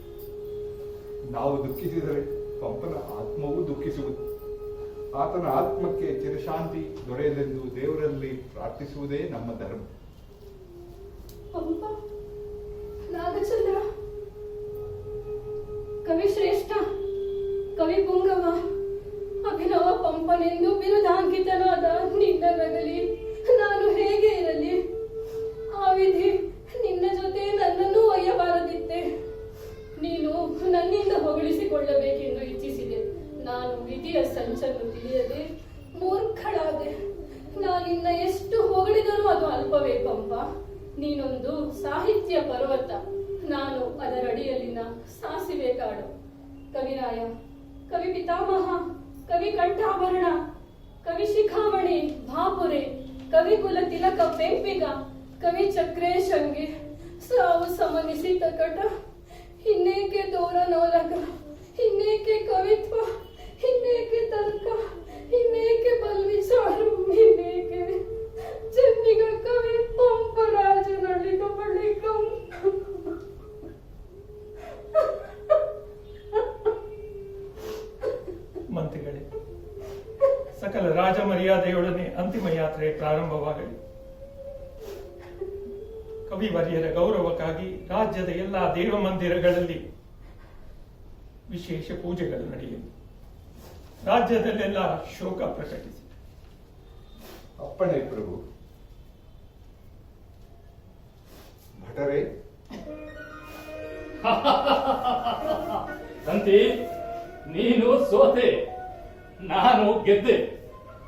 Speaker 6: ನಾವು ದುಃಖಿಸಿದರೆ ಪಂಪನ ಆತ್ಮವೂ ದುಃಖಿಸುವುದು. ಆತನ ಆತ್ಮಕ್ಕೆ ಚಿರಶಾಂತಿ ದೊರೆಯಲೆಂದು ದೇವರಲ್ಲಿ ಪ್ರಾರ್ಥಿಸುವುದೇ ನಮ್ಮ ಧರ್ಮ.
Speaker 9: ಪಂಪ, ನಾಗಚಂದ್ರ, ಕವಿ ಶ್ರೇಷ್ಠ, ಕವಿ ಪುಂಗವ, ಅಭಿನವ ಪಂಪನೆಂದು ಬಿರುದಾಂಕಿತನಾದ ನಿನ್ನ ನಗಲಿ ನಾನು ಹೇಗೆ ಇರಲಿ? ಆ ವಿಧಿ ನಿನ್ನ ಜೊತೆ ನನ್ನನ್ನು ಒಯ್ಯಬಾರದಿತ್ತೆ. ನೀನು ನನ್ನಿಂದ ಹೊಗಳಿಸಿಕೊಳ್ಳಬೇಕೆಂದು ಇಚ್ಛಿಸಿದೆ. ನಾನು ವಿಧಿಯ ಸಂಚನ್ನು ತಿಳಿಯದೆ ಮೂರ್ಖಳಾದೆ. ನಾನಿನ್ನ ಎಷ್ಟು ಹೊಗಳಿದರೂ ಅದು ಅಲ್ಪವೇ ಪಂಪ. ನೀನೊಂದು ಸಾಹಿತ್ಯ ಪರ್ವತ, ನಾನು ಅದರಡಿಯಲ್ಲಿನ ಸಾಸಿವೆ ಕಾಡು. ಕವಿರಾಯ, ಕವಿ ಪಿತಾಮಹ, ಕವಿ ಕಂಠಾಭರಣ, ಕವಿ ಶಿಖಾಮಣಿ ಭಾಪುರೆ, ಕವಿ ಕುಲ ತಿಲಕ ಪೆಂಪಿಗ, ಕವಿ ಚಕ್ರೇಶಂಗೆ ಸಾವು ಸಮನಿಸಿತ ಕಟ. ಇನ್ನೇಕೆ ದೂರ ನೋಲಕ, ಇನ್ನೇಕೆ ಕವಿತ್ವ, ಇನ್ನೇಕೆ ತರ್ಕ, ಇನ್ನೇಕೆ ಬಲ್ವಿಚಾರು, ಇನ್ನೇಕೆ ಚೆನ್ನಿಗ ಕವಿ ಪಂಪರಾಜನಳ್ಳಿಗ ಬಳಿಕ.
Speaker 5: ಮಂತ್ರಿಗಳೇ, ಸಕಲ ರಾಜ ಮರ್ಯಾದೆಯೊಡನೆ ಅಂತಿಮ ಯಾತ್ರೆ ಪ್ರಾರಂಭವಾಗಲಿ. ಕವಿವರ್ಯರ ಗೌರವಕ್ಕಾಗಿ ರಾಜ್ಯದ ಎಲ್ಲಾ ದೇವ ಮಂದಿರಗಳಲ್ಲಿ ವಿಶೇಷ ಪೂಜೆಗಳು ನಡೆಯಲಿ. ರಾಜ್ಯದಲ್ಲೆಲ್ಲ ಶೋಕ ಪ್ರಕಟಿಸಿ.
Speaker 6: ಅಪ್ಪಣೆ ಪ್ರಭು. ಭಟರೇ,
Speaker 7: ಕಂತಿ, ನೀನು ಸೋತೆ, ನಾನು ಗೆದ್ದೆ.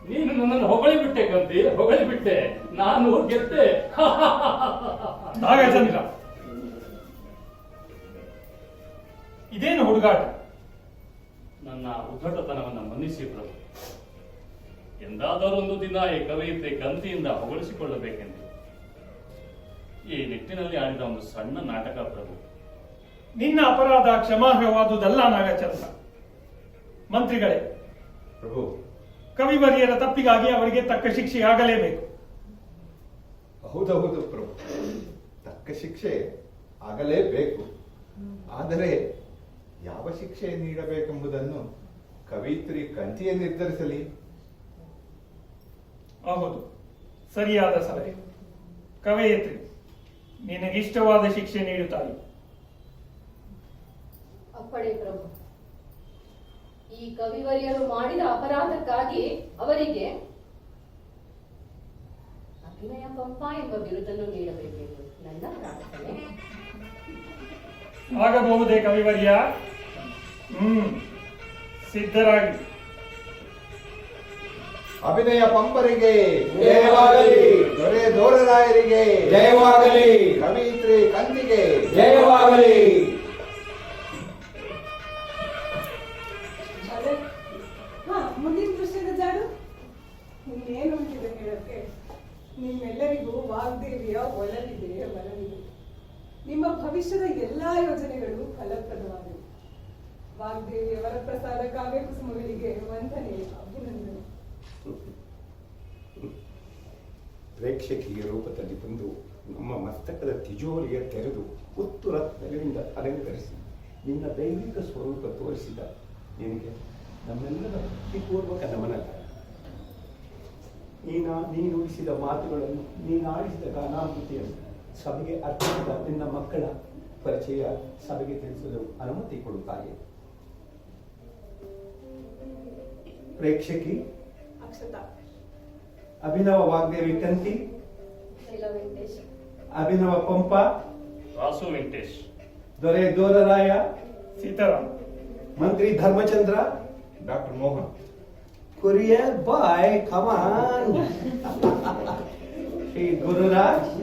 Speaker 7: ನೀನು ನನ್ನನ್ನು ಹೊಗಳಿಬಿಟ್ಟೆ ಕಂತಿ, ಹೊಗಳಿಬಿಟ್ಟೆ. ನಾನು ಗೆದ್ದೆ.
Speaker 5: ನಾಗಚಂದ್ರ, ಇದೇನು ಹುಡುಗಾಟ?
Speaker 7: ನನ್ನ ಉದ್ದಟತನವನ್ನು ಮನ್ನಿಸಿ ಪ್ರಭು. ಎಂದಾದರೊಂದು ದಿನ ಈ ಕವಯಿತ್ರಿ ಕಂತಿಯಿಂದ ಹೊಗಳಿಸಿಕೊಳ್ಳಬೇಕೆಂದು ಈ ನಿಟ್ಟಿನಲ್ಲಿ ಆಡಿದ ಒಂದು ಸಣ್ಣ ನಾಟಕ ಪ್ರಭು.
Speaker 5: ನಿನ್ನ ಅಪರಾಧ ಕ್ಷಮಾರ್ಹವಾದುದಲ್ಲ ನಾಗಚಂದ್ರ. ಮಂತ್ರಿಗಳೇ,
Speaker 6: ಪ್ರಭು.
Speaker 5: ಕವಿವರಿಯರ ತಪ್ಪಿಗಾಗಿ ಅವರಿಗೆ ತಕ್ಕ ಶಿಕ್ಷೆ ಆಗಲೇಬೇಕು.
Speaker 6: ಹೌದೌದು ಪ್ರಭು, ತಕ್ಕ ಶಿಕ್ಷೆ ಆಗಲೇಬೇಕು. ಆದರೆ ಯಾವ ಶಿಕ್ಷೆ ನೀಡಬೇಕೆಂಬುದನ್ನು ಕವಿತ್ರಿ ಕಂತಿಯೇ ನಿರ್ಧರಿಸಲಿ.
Speaker 5: ಹೌದು, ಸರಿಯಾದ ಸಲಹೆ. ಕವಯಿತ್ರಿ, ನಿನಗಿಷ್ಟವಾದ ಶಿಕ್ಷೆ ನೀಡುತ್ತಾಳೆ.
Speaker 9: ಅಪ್ಪಣೆ ಪ್ರಭು. ಈ ಕವಿವರಿಯರು ಮಾಡಿದ ಅಪರಾಧಕ್ಕಾಗಿ ಅವರಿಗೆ ಅಭಿನಯ ಪಂಪ ಎಂಬ ಬಿರುದನ್ನು ನೀಡಬೇಕೆಂದು ನನ್ನ ಪ್ರಾರ್ಥನೆ.
Speaker 5: ಆಗಬಹುದೇ ಕವಿವರ್ಯ? ಸಿದ್ಧರಾಗಿ.
Speaker 6: ಅಭಿನಯ ಪಂಪರಿಗೆ
Speaker 8: ಜಯವಾಗಲಿ.
Speaker 6: ದೊರೆ ದೋರರಾಯರಿಗೆ
Speaker 8: ಜಯವಾಗಲಿ.
Speaker 6: ಕವಿತ್ರಿ ಕಂತಿಗೆ
Speaker 8: ಜಯವಾಗಲಿ.
Speaker 2: ಅದೇ ಮುಂದಿನ ದೃಶ್ಯದ ಜಾಡು ಇನ್ನೇನು ಉಂಟಿದೆ ಹೇಳಕ್ಕೆ. ನಿಮ್ಮೆಲ್ಲರಿಗೂ ವಾಗ್ದೇವಿಯ ಒಲವಿದೆ, ಬಲವಿದೆ. ನಿಮ್ಮ ಭವಿಷ್ಯದ ಎಲ್ಲಾ ಯೋಜನೆಗಳು ಫಲಪ್ರದವಾಗಿವೆ. ವಾಗ್ದೇವಿಯ ವರಪ್ರಸಾದ ಕಾವ್ಯ ಕುಸುಮಗಳಿಗೆ ವಂದನೆ, ಅಭಿನಂದನೆ.
Speaker 1: ಪ್ರೇಕ್ಷಕೀಯ ರೂಪದಲ್ಲಿ ಬಂದು ನಮ್ಮ ಮಸ್ತಕದ ತಿಜೋರಿಯ ತೆರೆದು ಒತ್ತು ರತ್ನಗಳಿಂದ ಅಲಂಕರಿಸಿ ನಿನ್ನ ದೈವಿಕ ಸ್ವರೂಪ ತೋರಿಸಿದ ನಿನಗೆ ನಮ್ಮೆಲ್ಲರ ಭಕ್ತಿಪೂರ್ವಕ ನಮನಗಳು. ನೀನು ಉಳಿಸಿದ ಮಾತುಗಳನ್ನು, ನೀನಾಡಿಸಿದ ಗಾನಾಮೃತಿಯನ್ನು ಸಭೆಗೆ ಅರ್ಪಿಸಿದ ನಿನ್ನ ಮಕ್ಕಳ ಪರಿಚಯ ಸಭೆಗೆ ತಿಳಿಸಲು ಅನುಮತಿ ಕೊಡುತ್ತಾರೆ. ಪ್ರೇಕ್ಷಕಿ
Speaker 2: ಅಕ್ಷತಾ,
Speaker 1: ಅಭಿನವ ವಾಗ್ದೇವಿ ಕಂತಿ,
Speaker 9: ಶೈಲಾ ವೆಂಕಟೇಶ್,
Speaker 1: ಅಭಿನವ ಪಂಪ,
Speaker 7: ರಾಸು ವೆಂಕಟೇಶ್,
Speaker 1: ದೊರೆ ದೋರರಾಯ,
Speaker 5: ಸೀತಾರಾಮ್,
Speaker 1: ಮಂತ್ರಿ ಧರ್ಮಚಂದ್ರ,
Speaker 6: ಡಾಕ್ಟರ್ ಮೋಹನ್.
Speaker 1: ಕೊರಿಯರ್ ಬಾಯ್ ಕಮಾನ್, ಶ್ರೀ ಗುರುರಾಜ್,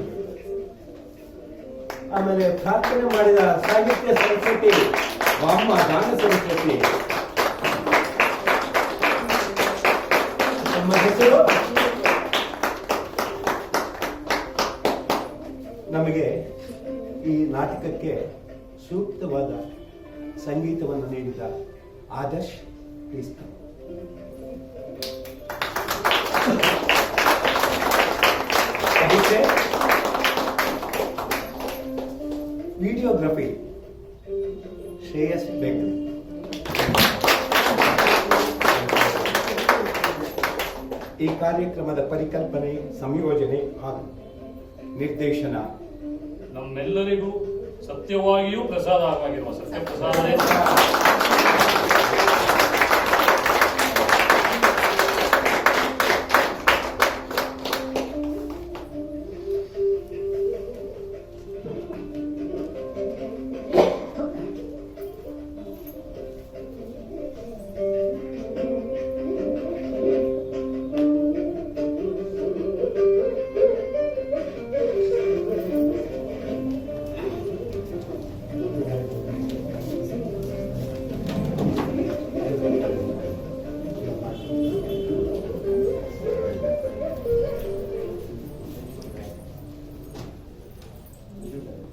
Speaker 1: ಆಮೇಲೆ ಪ್ರಾರ್ಥನೆ ಮಾಡಿದ ಸಾಹಿತ್ಯ ಸರಸ್ವತಿ, ಬಾಮ್ಮ ಗಾನ ಸರಸ್ವತಿ. ನಮ್ಮ ಹೆಸರು ನಮಗೆ ಈ ನಾಟಕಕ್ಕೆ ಸೂಕ್ತವಾದ ಸಂಗೀತವನ್ನು ನೀಡಿದ ಆದರ್ಶ್ ಕ್ರಿಸ್ತ. ವಿಡಿಯೋಗ್ರಫಿ ಶ್ರೇಯಸ್ ಬೇಗಲ್. ಈ ಕಾರ್ಯಕ್ರಮದ ಪರಿಕಲ್ಪನೆ, ಸಂಯೋಜನೆ ಹಾಗೂ ನಿರ್ದೇಶನ
Speaker 7: ನಮ್ಮೆಲ್ಲರಿಗೂ ಸತ್ಯವಾಗಿಯೂ ಪ್ರಸಾದವಾಗಿರುವ ಸತ್ಯಪ್ರಸಾದನೇ